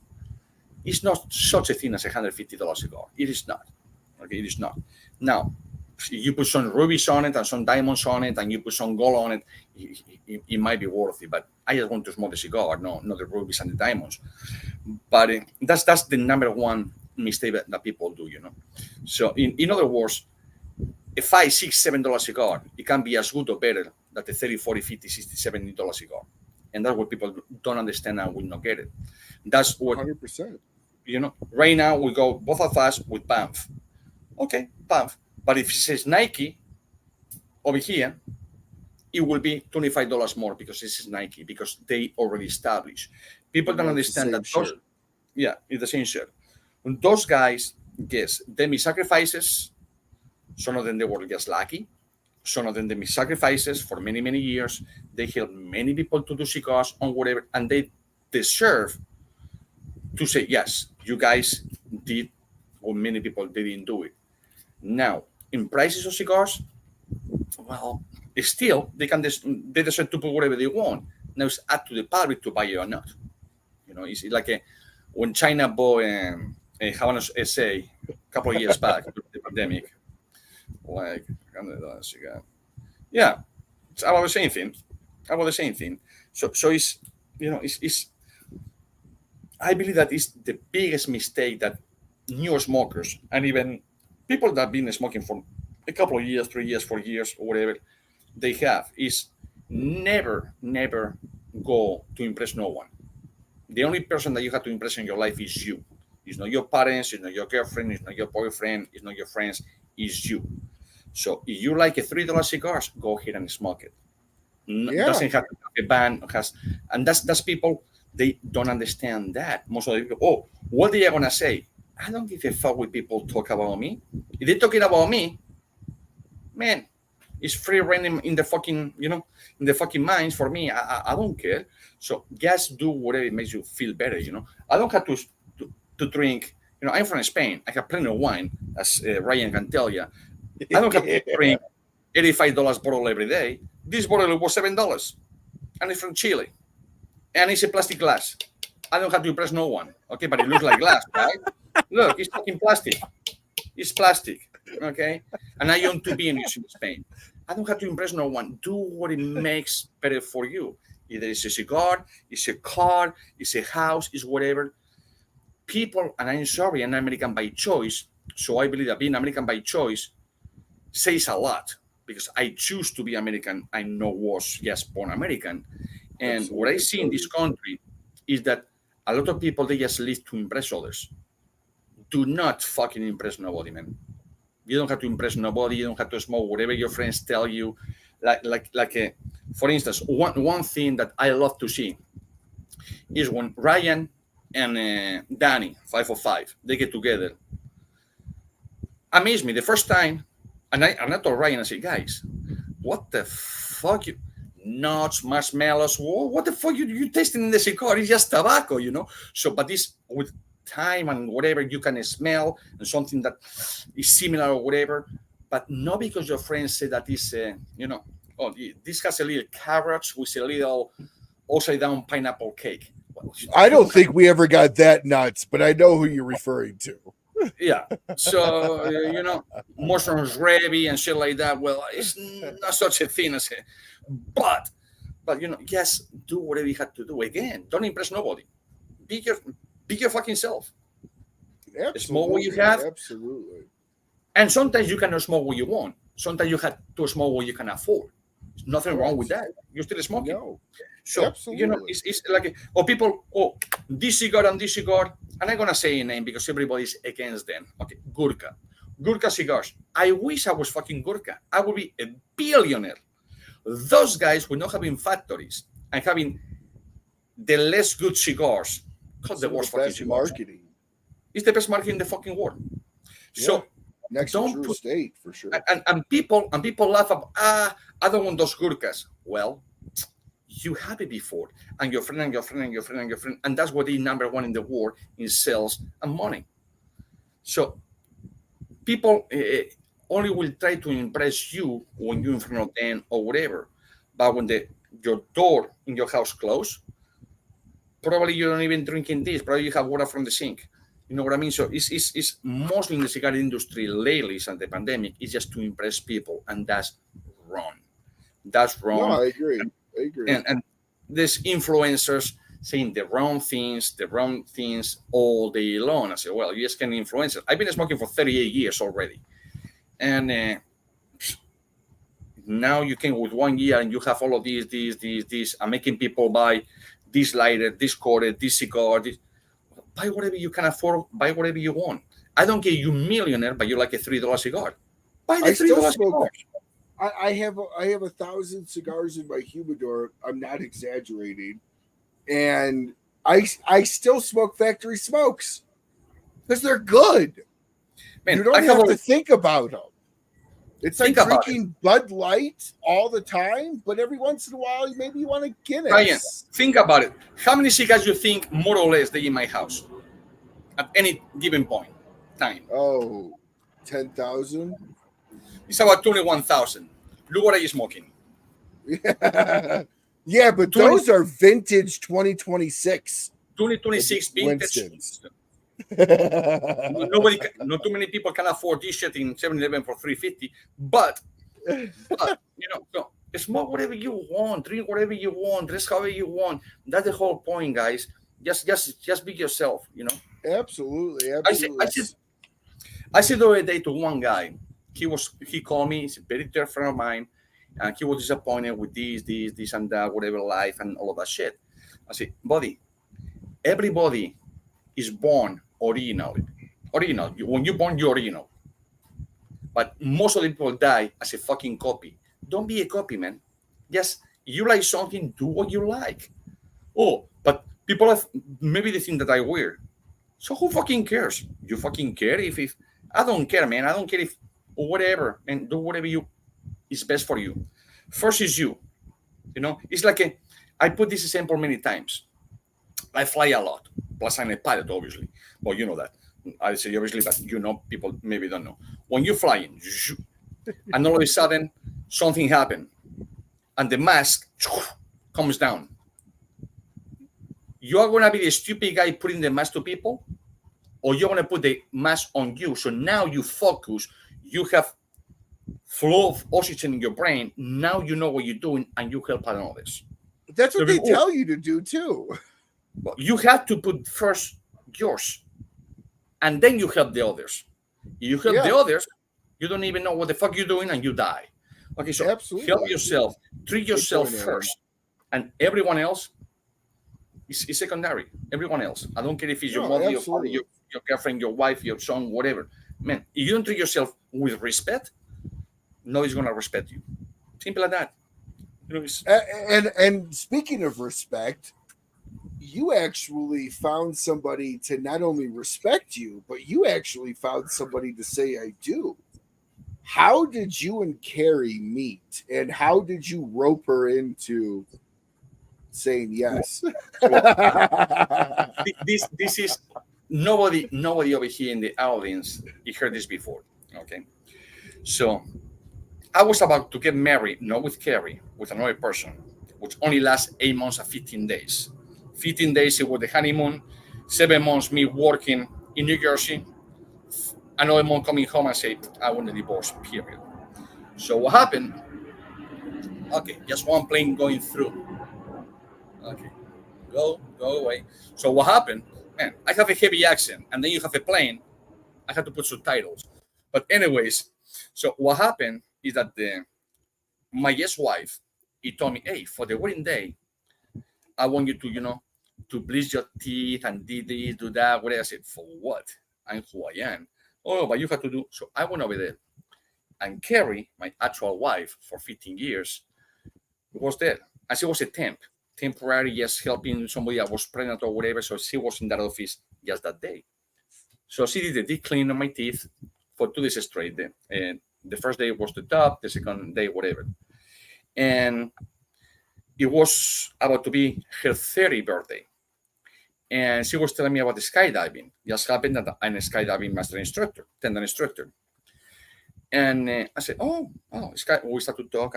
it's not such a thing as $150 cigar. It is not. Okay, it is not. Now, you put some rubies on it and some diamonds on it, and you put some gold on it, it might be worthy. But I just want to smoke the cigar, not the rubies and the diamonds. But that's the number one mistake that people do, you know. So in other words, a $5, $6, $7 cigar, it can be as good or better than the $30, $40, $50, $60, $70 cigar. And that's what people don't understand and will not get it. That's what 100%. You know, right now we go both of us with BAMF. Okay, BAMF. But if it says Nike over here, it will be $25 more because this is Nike, because they already established. People don't understand that those, yeah, it's the same shirt. When those guys, yes, they make sacrifices. Some of them they were just lucky. Some of them they make sacrifices for many, many years. They help many people to do cigars on whatever, and they deserve to say, yes, you guys did, or many people didn't do it. Now, in prices of cigars, well, still, they decide to put whatever they want. Now it's up to the public to buy it or not. You know, it's like when China bought Havana SA a couple of years back, the pandemic, like, cigar. Yeah, it's about the same thing. So it's, you know, it's I believe that is the biggest mistake that newer smokers and even people that have been smoking for a couple of years, 3 years, 4 years, or whatever, they have is never go to impress no one. The only person that you have to impress in your life is you. It's not your parents, it's not your girlfriend, it's not your boyfriend, it's not your friends, it's you. So if you like a $3 cigars, go ahead and smoke it. Yeah. Doesn't have to have a band, and that's people. They don't understand that. Most of the people, oh, what are they gonna say? I don't give a fuck what people talk about me. If they're talking about me, man, it's free reign in the fucking, you know, in the fucking minds for me. I don't care. So just do whatever makes you feel better, you know. I don't have to drink, you know, I'm from Spain. I have plenty of wine, as Ryan can tell you. I don't have to drink $85 bottle every day. This bottle was $7, and it's from Chile. And it's a plastic glass. I don't have to impress no one. Okay, but it looks like glass, right? Look, it's fucking plastic. It's plastic. Okay? And I own 2 vineyards in Spain. I don't have to impress no one. Do what it makes better for you. Either it's a cigar, it's a car, it's a house, it's whatever. People, and I'm sorry, I'm American by choice. So I believe that being American by choice says a lot, because I choose to be American. I know was just born American. And what I see in this country is that a lot of people, they just live to impress others. Do not fucking impress nobody, man. You don't have to impress nobody. You don't have to smoke whatever your friends tell you. For instance, one thing that I love to see is when Ryan and Danny, 505, they get together. Amazed me the first time, and I told Ryan, I said, guys, what the fuck you... nuts, marshmallows, what the fuck you tasting in the cigar? It's just tobacco, you know. So, but this with time and whatever, you can smell and something that is similar or whatever, but not because your friends say that is, you know, oh, this has a little carrots with a little upside down pineapple cake. Well, I don't think we ever got that nuts, but I know who you're referring to. Yeah. So, you know, mushrooms, gravy and shit like that. Well, it's not such a thing as it. But you know, just do whatever you have to do. Again, don't impress nobody. Be your fucking self. Smoke what you have. Absolutely. And sometimes you cannot smoke what you want. Sometimes you have to smoke what you can afford. There's nothing wrong with that. You're still smoking. No. So, Absolutely. it's like, people, this cigar and this cigar, and I'm going to say a name because everybody's against them. Okay, Gurkha Cigars. I wish I was fucking Gurkha. I would be a billionaire. Those guys would not having factories and having the less good cigars. Called the worst fucking cigars. Marketing. It's the best marketing in the fucking world. So, next to True State for sure. And people laugh about, I don't want those Gurkhas. Well, you had it before, and your friend and your friend and your friend and your friend, and that's what is number one in the world in sales and money. So people only will try to impress you when you're in front of them or whatever. But when your door in your house closed, probably you don't even drinking this. Probably you have water from the sink. You know what I mean? So it's mostly in the cigar industry lately since the pandemic. It's just to impress people, and that's wrong. That's wrong. No, I agree. And there's influencers saying the wrong things all day long. I say, well, you just can influence it. I've been smoking for 38 years already. And now you can, with 1 year, and you have all of these, and making people buy this lighter, this quarter, this cigar, this. Buy whatever you can afford. Buy whatever you want. I don't get you millionaire, but you like a $3 cigar. Buy the $3 cigar. I have 1,000 cigars in my humidor. I'm not exaggerating, and I still smoke factory smokes because they're good. Man, you don't have to think about them. It's like drinking Bud Light all the time, but every once in a while, maybe you want a Guinness. Ryan, think about it. How many cigars you think, more or less, they in my house at any given point time? Oh, 10,000? It's about 21,000. Look what are you smoking? Yeah, but those are vintage 2026. 2026 vintage. Not too many people can afford this shit in 7-Eleven for $3.50. But so smoke whatever you want, drink whatever you want, dress however you want. That's the whole point, guys. Just be yourself. Absolutely. I said the other day to one guy. He called me. He's a very dear friend of mine, and he was disappointed with this and that, whatever life and all of that shit. I said, buddy, everybody is born original. When you're born, you're original. But most of the people die as a fucking copy. Don't be a copy, man. Yes, you like something, do what you like. Oh, but people have, maybe they think that I weird. So who fucking cares? You fucking care if I don't care, man. I don't care if whatever, and do whatever is best for you. First is you. It's like I put this example many times. I fly a lot. Plus, I'm a pilot, obviously. Well, you know that. I say obviously, but people maybe don't know. When you're flying, and all of a sudden, something happened, and the mask comes down. You are going to be the stupid guy putting the mask to people, or you're going to put the mask on you. So now you focus. You have flow of oxygen in your brain. Now you know what you're doing, and you help others. That's what they tell you to do too. Well, you have to put first yours, and then you help the others. You help the others, you don't even know what the fuck you're doing, and you die. Okay, so help yourself, treat yourself first, and everyone else is secondary. Everyone else. I don't care if it's your mother, your father, your girlfriend, your wife, your son, whatever. Man, if you don't treat yourself with respect, nobody's gonna respect you. Simple as that. And speaking of respect, you actually found somebody to not only respect you, but you actually found somebody to say I do. How did you and Carrie meet, and how did you rope her into saying yes? This is nobody over here in the audience. You heard this before, okay? So I was about to get married, not with Carrie, with another person, which only lasts 8 months and 15 days. 15 days it was the honeymoon, 7 months me working in New Jersey, another month coming home and say, I want a divorce, period. So what happened? Okay, just one plane going through. Okay, go away. So what happened? man, I have a heavy accent, and then you have a plane. I had to put subtitles. But anyways, so what happened is that my ex-wife, he told me, hey, for the wedding day, I want you to, to bleach your teeth and do this, do that. Whatever. I said, for what? I'm who I am. Oh, but you have to do. So I went over there. And Carrie, my actual wife for 15 years, was there. And she was a temporary, just helping somebody that was pregnant or whatever. So she was in that office just that day. So she did the deep clean on my teeth for 2 days straight. And the first day was the top, the second day, whatever. And it was about to be her 30th birthday. And she was telling me about the skydiving. Just happened that I'm a skydiving master instructor, tendon instructor. And I said, we start to talk.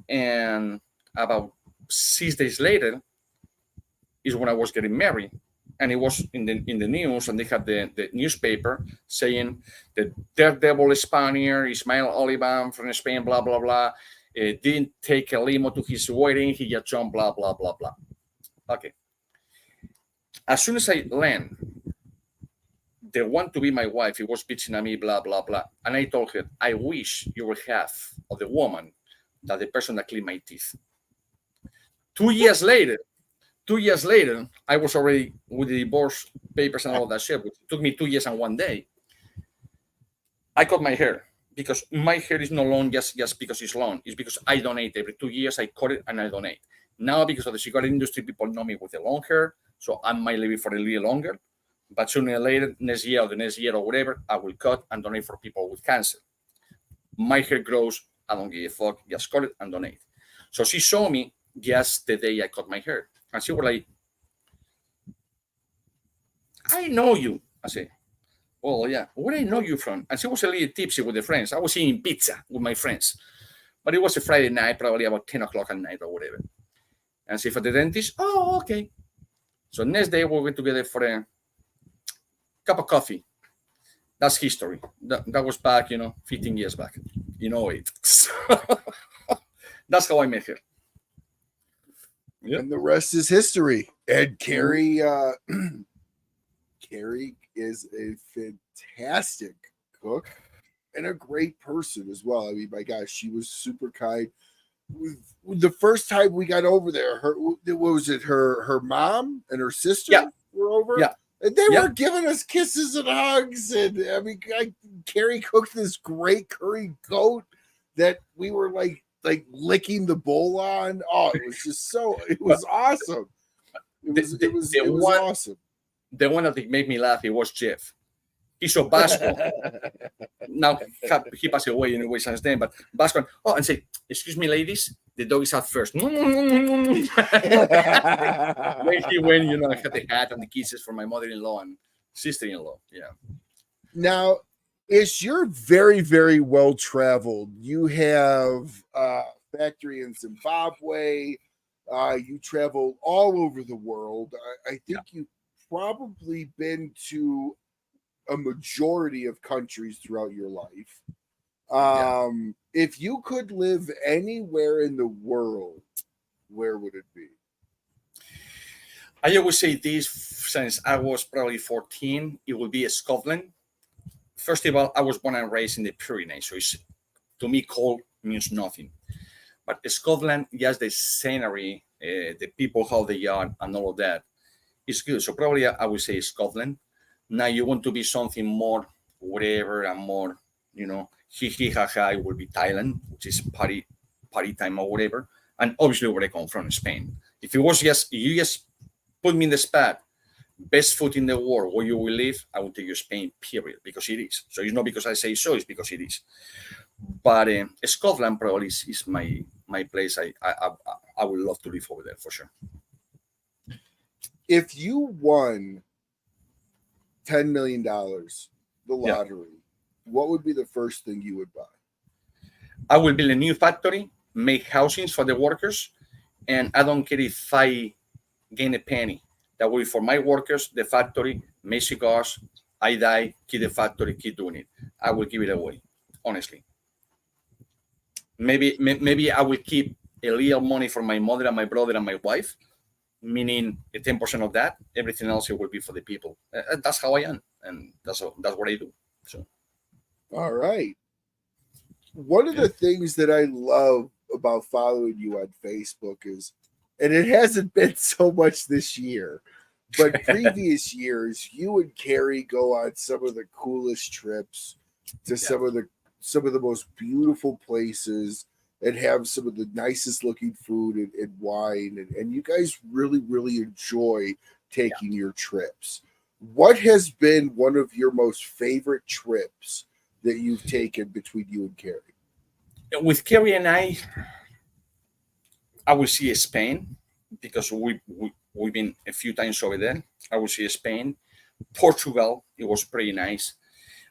And about 6 days later is when I was getting married. And it was in the news, and they had the newspaper saying the daredevil Spaniard, Ismael Olivan from Spain, blah, blah, blah, didn't take a limo to his wedding. He just jumped, blah, blah, blah, blah. Okay. As soon as I land, the one to be my wife, he was bitching at me, blah, blah, blah. And I told her, I wish you were half of the woman that the person that cleaned my teeth. 2 years later, I was already with the divorce papers and all that shit, which took me 2 years and 1 day. I cut my hair because my hair is no long just because it's long. It's because I donate every 2 years. I cut it and I donate. Now, because of the cigar industry, people know me with the long hair, so I might leave it for a little longer. But sooner or later, next year or whatever, I will cut and donate for people with cancer. My hair grows. I don't give a fuck. Just cut it and donate. So she saw me just the day I cut my hair. And she was like, I know you. I said, well, yeah. Where I know you from? And she was a little tipsy with the friends. I was eating pizza with my friends. But it was a Friday night, probably about 10 o'clock at night or whatever. And she for the dentist, oh, okay. So next day, we went together for a cup of coffee. That's history. That was back, 15 years back. It. So that's how I met her. Yep. And the rest is history. And Carrie, Carrie is a fantastic cook and a great person as well. I mean, my gosh, she was super kind. The first time we got over there, her mom and her sister were over. Yeah. And they were giving us kisses and hugs. And I mean, Carrie cooked this great curry goat that we were like licking the bowl on. Oh, it was just it was awesome. It was awesome. The one that made me laugh, it was Jeff. He's so Vasco. Now he passed away anyway since then, but Vasco, and say, excuse me, ladies, the dog is out first. When he went, I had the hat and the kisses for my mother-in-law and sister-in-law. Yeah. Now, you're very, very well traveled. You have a factory in Zimbabwe. You travel all over the world. I think you've probably been to a majority of countries throughout your life. If you could live anywhere in the world, where would it be? I always say this since I was probably 14, it would be Scotland. First of all, I was born and raised in the Pyrenees, so to me, cold means nothing. But Scotland, just the scenery, the people, how they are, and all of that is good. So probably I would say Scotland. Now you want to be something more, whatever, and more, it will be Thailand, which is party time or whatever. And obviously where I come from, Spain. If it was you just put me in the spot, best food in the world where you will live, I will take you Spain, period, because it is. So it's not because I say so, it's because it is. But Scotland probably is my place. I would love to live over there for sure. If you won $10 million, the lottery, what would be the first thing you would buy? I will build a new factory, make housings for the workers, and I don't care if I gain a penny. That will be for my workers, the factory, make cigars. I die, keep the factory, keep doing it. I will give it away, honestly. Maybe I will keep a little money for my mother and my brother and my wife, meaning 10% of that, everything else it will be for the people. That's how I am, and that's what I do. So, all right. One of the things that I love about following you on Facebook is, and it hasn't been so much this year, but previous years, you and Carrie go on some of the coolest trips to some of the most beautiful places and have some of the nicest looking food and wine, and you guys really, really enjoy taking your trips. What has been one of your most favorite trips that you've taken between you and Carrie? With Carrie and I will see Spain because we've been a few times over there. I will see Spain, Portugal. It was pretty nice.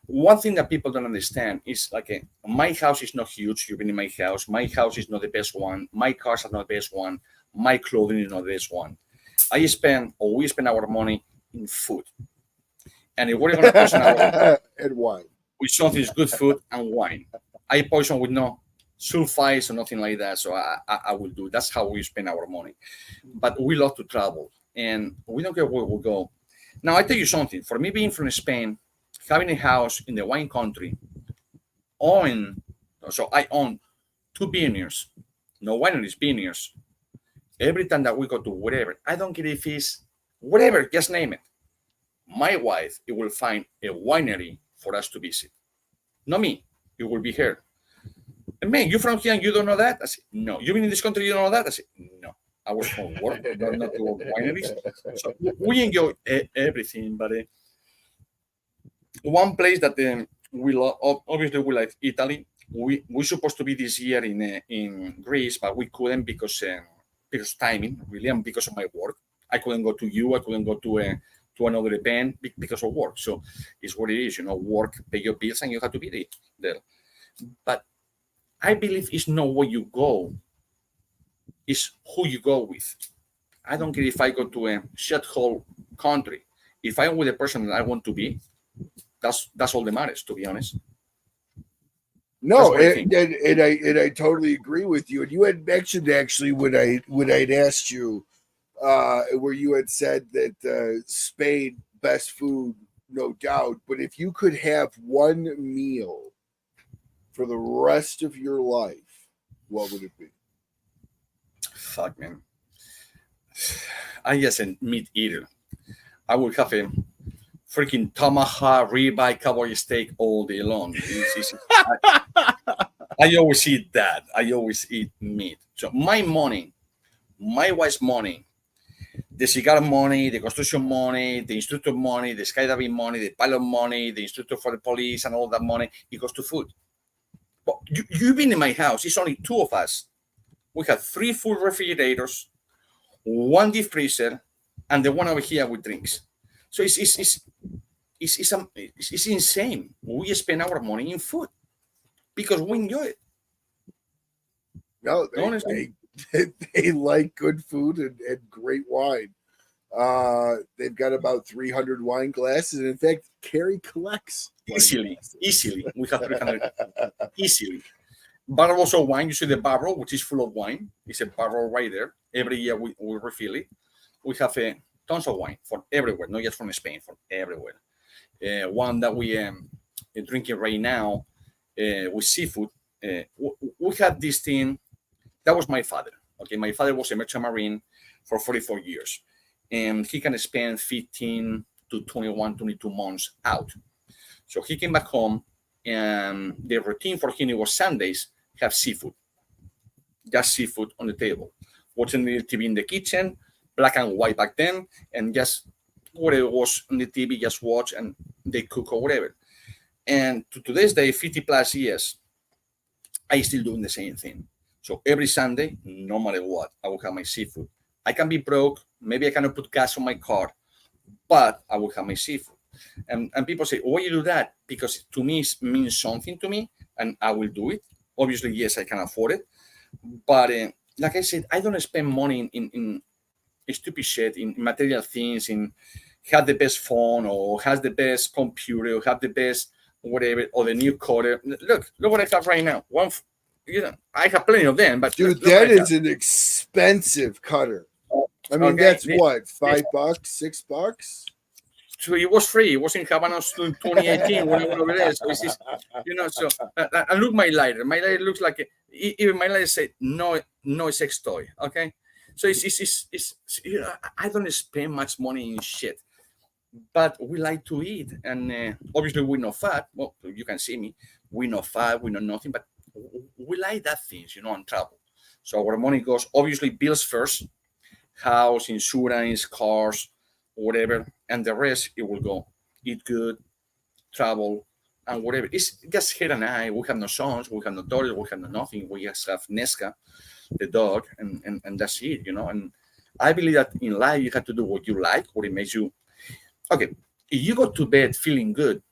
One thing that people don't understand is like my house is not huge. You've been in my house. My house is not the best one. My cars are not the best one. My clothing is not the best one. We spend our money in food. And if we're going to poison our and wine with something is good food and wine, I poison with no sulfites or nothing like that. So I will do. That's how we spend our money. But we love to travel, and we don't care where we go. Now I tell you something. For me, being from Spain, having a house in the wine country, I own 2 vineyards, no wineries, vineyards. Every time that we go to whatever, I don't care if it's whatever, just name it. My wife, it will find a winery for us to visit. Not me, it will be her. And man, you from here and you don't know that? I said, no. You been in this country, you don't know that? I said, no. I was from work, not to wineries. So we enjoy everything, but one place that we love, obviously we like Italy. We're supposed to be this year in Greece, but we couldn't because timing, really, and because of my work. I couldn't go to you. I couldn't go to another event because of work. So it's what it is, work, pay your bills, and you have to be there. But I believe it's not where you go, it's who you go with. I don't care if I go to a shithole country. If I'm with a person that I want to be, that's all that matters, to be honest. No, and I totally agree with you. And you had mentioned actually when I'd asked you, where you had said that Spain, best food, no doubt. But if you could have one meal for the rest of your life, what would it be? Fuck, man. I guess a meat eater. I would have a freaking tomahawk, ribeye, cowboy steak all day long. I always eat that. I always eat meat. So my money, my wife's money, the cigar money, the construction money, the instructor money, the skydiving money, the pilot money, the instructor for the police, and all that money, it goes to food. But you've been in my house. It's only 2 of us. We have 3 full refrigerators, 1 deep freezer, and the one over here with drinks. So it's insane. We spend our money in food because we enjoy it. No, they like good food and great wine. They've got about 300 wine glasses, and in fact, Carrie collects easily. We have 300 easily. Barrels of wine. You see the barrel, which is full of wine. It's a barrel right there. Every year we refill it. We have tons of wine from everywhere, not just from Spain, from everywhere. One that we drinking right now with seafood. We had this thing. That was my father. Okay, my father was a merchant marine for 44 years, and he can spend 15 to 21, 22 months out. So he came back home, and the routine for him, it was Sundays, have seafood. Just seafood on the table. Watching the TV in the kitchen, black and white back then, and just whatever was on the TV, just watch, and they cook or whatever. And to today's day, 50 plus years, I still doing the same thing. So every Sunday, no matter what, I will have my seafood. I can be broke. Maybe I cannot put gas on my car, but I will have my seafood. And people say, why you do that? Because to me, it means something to me, and I will do it. Obviously, yes, I can afford it. But like I said, I don't spend money in stupid shit, in material things, in have the best phone or has the best computer or have the best whatever, or the new cutter. Look what I have right now. I have plenty of them, but dude, that is an expensive cutter. I mean, Okay, that's what, $5, $6? So it was free. It was in Havana in 2018 when I went over there. So it's just, so and look, my lighter. My lighter looks like even my lighter said no sex toy. Okay, so it's I don't spend much money in shit, but we like to eat, and obviously we know fat. Well, you can see me. We know fat. We know nothing, but we like that things, and travel. So our money goes obviously bills first, house, insurance, cars, whatever, and the rest it will go eat good, travel, and whatever. It's just her and I. We have no sons, we have no daughters, we have no nothing. We just have Nesca, the dog, and that's it, And I believe that in life you have to do what you like, what it makes you. Okay, if you go to bed feeling good,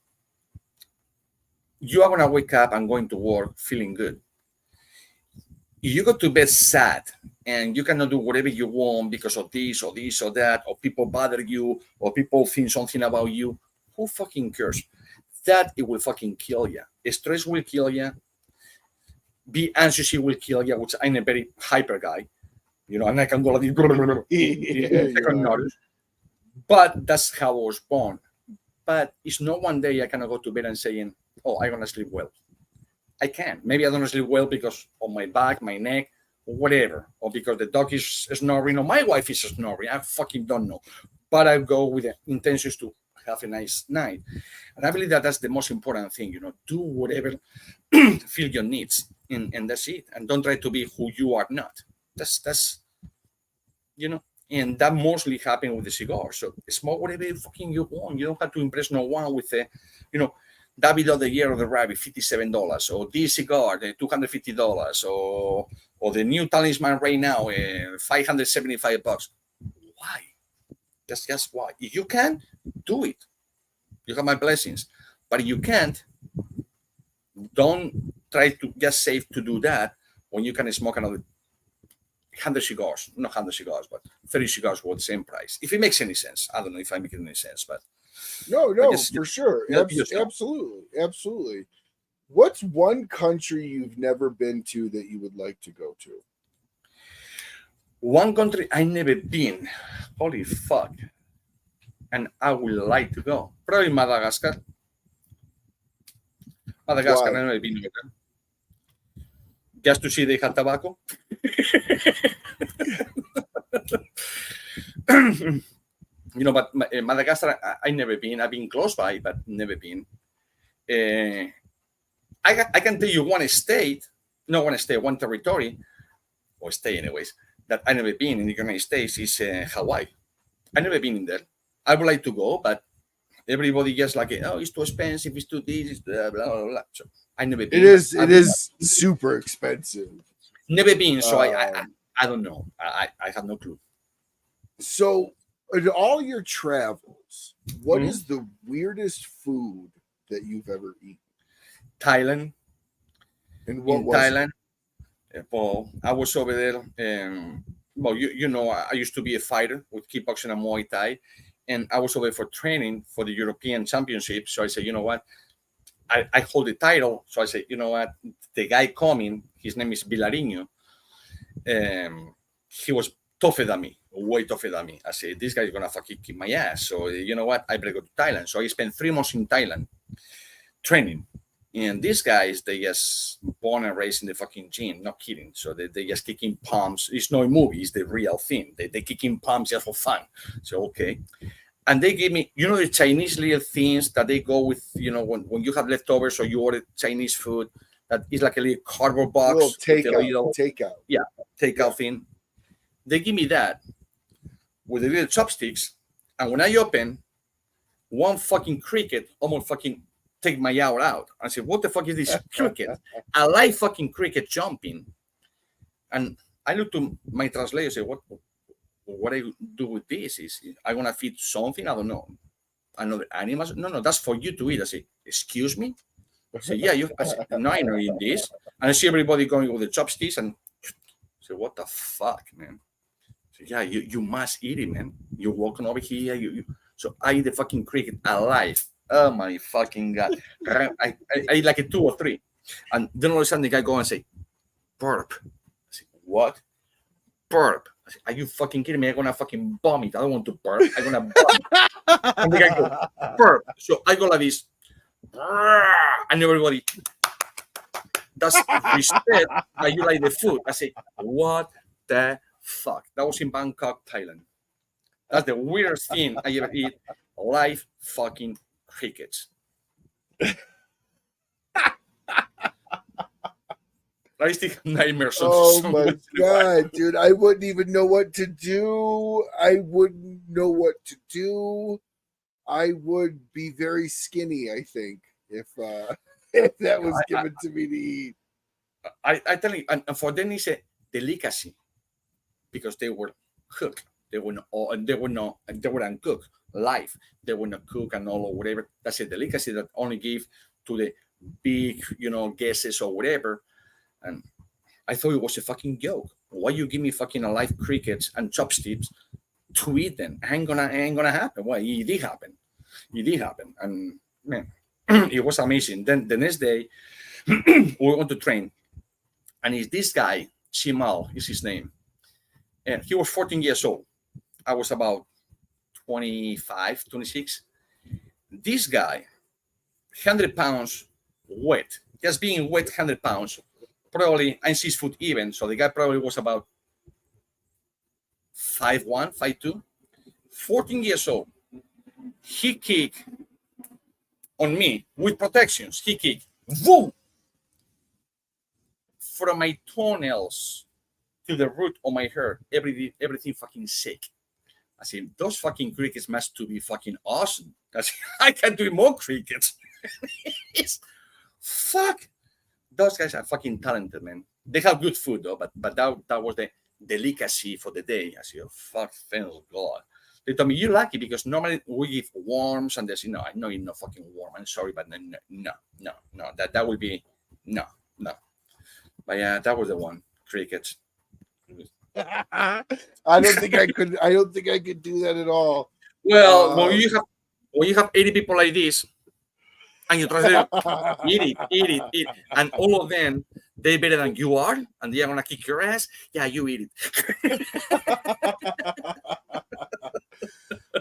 you are gonna wake up and going to work feeling good. If you go to bed sad and you cannot do whatever you want because of this or this or that, or people bother you, or people think something about you, who fucking cares? That it will fucking kill you. Stress will kill you. Be anxious, it will kill you, which I'm a very hyper guy, and I can go like this. But that's how I was born. But it's not one day I cannot go to bed and saying, oh, I'm going to sleep well. I can. Maybe I don't sleep well because of my back, my neck, or whatever, or because the dog is snoring, or my wife is snoring. I fucking don't know. But I go with the intentions to have a nice night. And I believe that that's the most important thing, do whatever feel your needs, and that's it. And don't try to be who you are not. That's and that mostly happened with the cigar. So smoke whatever fucking you want. You don't have to impress no one with the, David of the Year of the Rabbit, $57, or this cigar, $250, or the new talisman right now, $575. Why? That's just why. If you can, do it. You have my blessings. But if you can't, don't try to just save to do that when you can smoke another 100 cigars, not 100 cigars, but 30 cigars for the same price. If it makes any sense. I don't know if I'm making any sense, but no, for sure. Absolutely. What's one country you've never been to that you would like to go to? One country I've never been. Holy fuck. And I would like to go. Probably Madagascar. Madagascar, I've never been there. Just to see they have tobacco. But Madagascar, I never been. I've been close by, but never been. I can tell you one territory, or state anyways, that I never been in the United States is Hawaii. I never been in there. I would like to go, but everybody gets like, oh, it's too expensive, it's too this, it's blah, blah, blah, blah. So I never been. It is super expensive. Never been, so I don't know. I have no clue. So, in all your travels, what is the weirdest food that you've ever eaten? Thailand. And what was Thailand? Well, I was over there. I used to be a fighter with kickboxing and Muay Thai, and I was over there for training for the European Championship. So I said, you know what? I hold the title. So I said, you know what? The guy coming, his name is Vilarino. He was tougher than me, way tougher than me. I said, this guy's gonna fucking kick my ass. So you know what? I better go to Thailand. So I spent 3 months in Thailand training. And these guys, they just born and raised in the fucking gym, not kidding. So they just kicking palms. It's no movie, it's the real thing. They kicking palms just for fun. So okay. And they give me, the Chinese little things that they go with, when you have leftovers or you order Chinese food, that is like a little cardboard box. Takeout. Yeah, takeout thing. They give me that with the little chopsticks. And when I open, one fucking cricket almost fucking take my yaw out. I said, what the fuck is this cricket? A live fucking cricket jumping. And I looked to my translator and said, what I do with this? Is I want to feed something? I don't know. Another animals? No, that's for you to eat. I said, excuse me? I said, yeah, I said, no, I know eat this. And I see everybody going with the chopsticks and I said, what the fuck, man? I said, yeah, you must eat it, man. You're walking over here. So I eat the fucking cricket alive. Oh my fucking God. I eat like a 2 or 3. And then all of a sudden the guy go and say, burp. I said, what? Burp. I Are you fucking kidding me? I'm gonna fucking vomit. I don't want to burp. I'm gonna burp. And the guy goes, burp. So I go like this, and everybody does respect that you like the food. I say, what the fuck? That was in Bangkok, Thailand. That's the weirdest thing I ever eat. Live fucking crickets. I still have nightmares. Oh my god, dude! I wouldn't even know what to do. I would be very skinny, I think, if that was given to me to eat. I tell you, and for them it's a delicacy because they were cooked. They were uncooked live. They were not cooked and all or whatever. That's a delicacy that only give to the big, guests or whatever. And I thought it was a fucking joke. Why you give me fucking alive crickets and chopsticks to eat them? Ain't gonna happen. Well, it did happen. And man, it was amazing. Then the next day, we went to train, and it's this guy, Shimal is his name, and he was 14 years old. I was about 25, 26. This guy, 100 pounds weight, just being weight 100 pounds. Probably I'm 6 foot even, so the guy probably was about 5'1", 5'2", 14 years old. He kicked on me with protections. He kicked, woo, from my toenails to the root of my hair. Everything fucking sick. I said, those fucking crickets must to be fucking awesome. I can do more crickets. Fuck. Those guys are fucking talented, man. They have good food though, but that was the delicacy for the day. I said, oh, fuck, thank God. They told me, you're lucky because normally we give worms and there's, I know you're not fucking warm. I'm sorry, but no. That would be, no. But yeah, that was the one, crickets. I don't think I could do that at all. Well, when you have 80 people like this, and you try to eat it, and all of them, they're better than you are, and they're gonna kick your ass. Yeah, you eat it.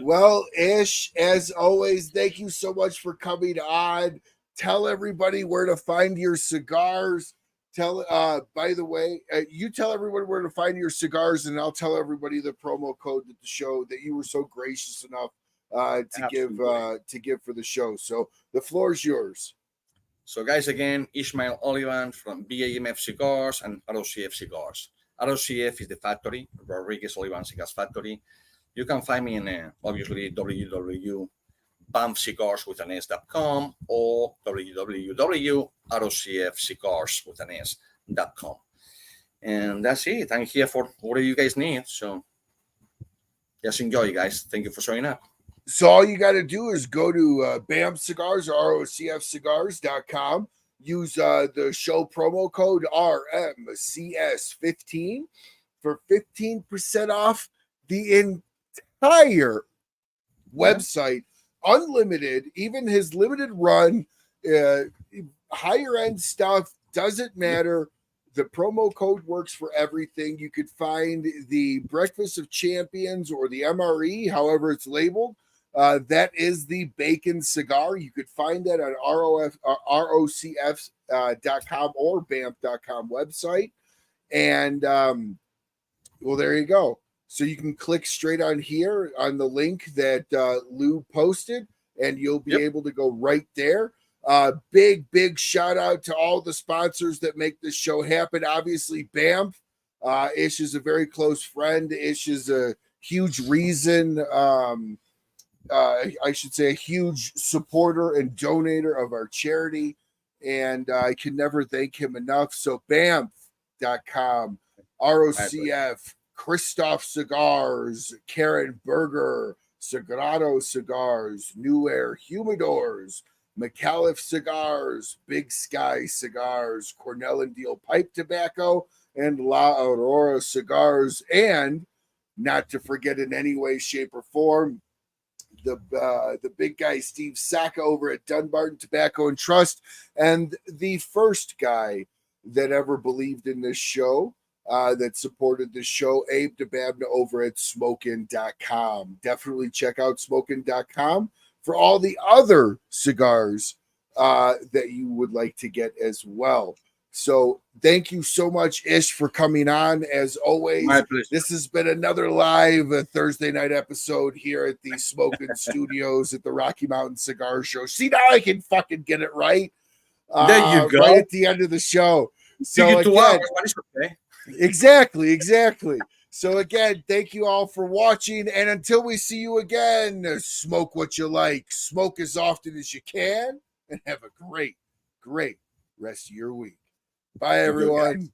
Well, Ish, as always, thank you so much for coming on. Tell everybody where to find your cigars. By the way, you tell everyone where to find your cigars, and I'll tell everybody the promo code at the show that you were so gracious enough to give for the show. So the floor is yours. So guys, again, Ismael Olivan from BAMF Cigars and ROCF Cigars. ROCF is the factory, Rodriguez Olivan Cigars Factory. You can find me in obviously www.bamfcigarswithanes.com or www.rocfcigars.com. And that's it. I'm here for whatever you guys need. So just enjoy, guys. Thank you for showing up. So all you got to do is go to BAMF Cigars or ROCFcigars.com. Use the show promo code RMCS15 for 15% off the entire website, unlimited. Even his limited run, higher end stuff doesn't matter. The promo code works for everything. You could find the Breakfast of Champions or the MRE, however it's labeled. That is the bacon cigar. You could find that on ROCF.com or BAMF.com website. And well, there you go. So you can click straight on here on the link that Lou posted, and you'll be able to go right there. Big shout out to all the sponsors that make this show happen. Obviously, BAMF. Ish is a very close friend. Ish is a huge reason. I should say a huge supporter and donator of our charity, and I can never thank him enough. So BAMF.com, ROCF, Kristoff Cigars, Karen Berger, Sagrado Cigars, New Air Humidors, Micallef Cigars, Big Sky Cigars, Cornell and Diehl Pipe Tobacco, and La Aurora Cigars, and not to forget in any way, shape, or form, the big guy Steve Saka over at Dunbarton Tobacco and Trust, and the first guy that ever believed in this show, that supported the show. Abe DeBabna over at smokin.com. Definitely check out smokin.com for all the other cigars that you would like to get as well. So thank you so much, Ish, for coming on. As always, this has been another live Thursday night episode here at the Smokin Studios at the Rocky Mountain Cigar Show. See, now I can fucking get it right. There you go. Right at the end of the show. So you get 2 hours, okay? Exactly. So again, thank you all for watching. And until we see you again, smoke what you like, smoke as often as you can, and have a great, great rest of your week. Bye, everyone.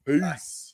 Peace.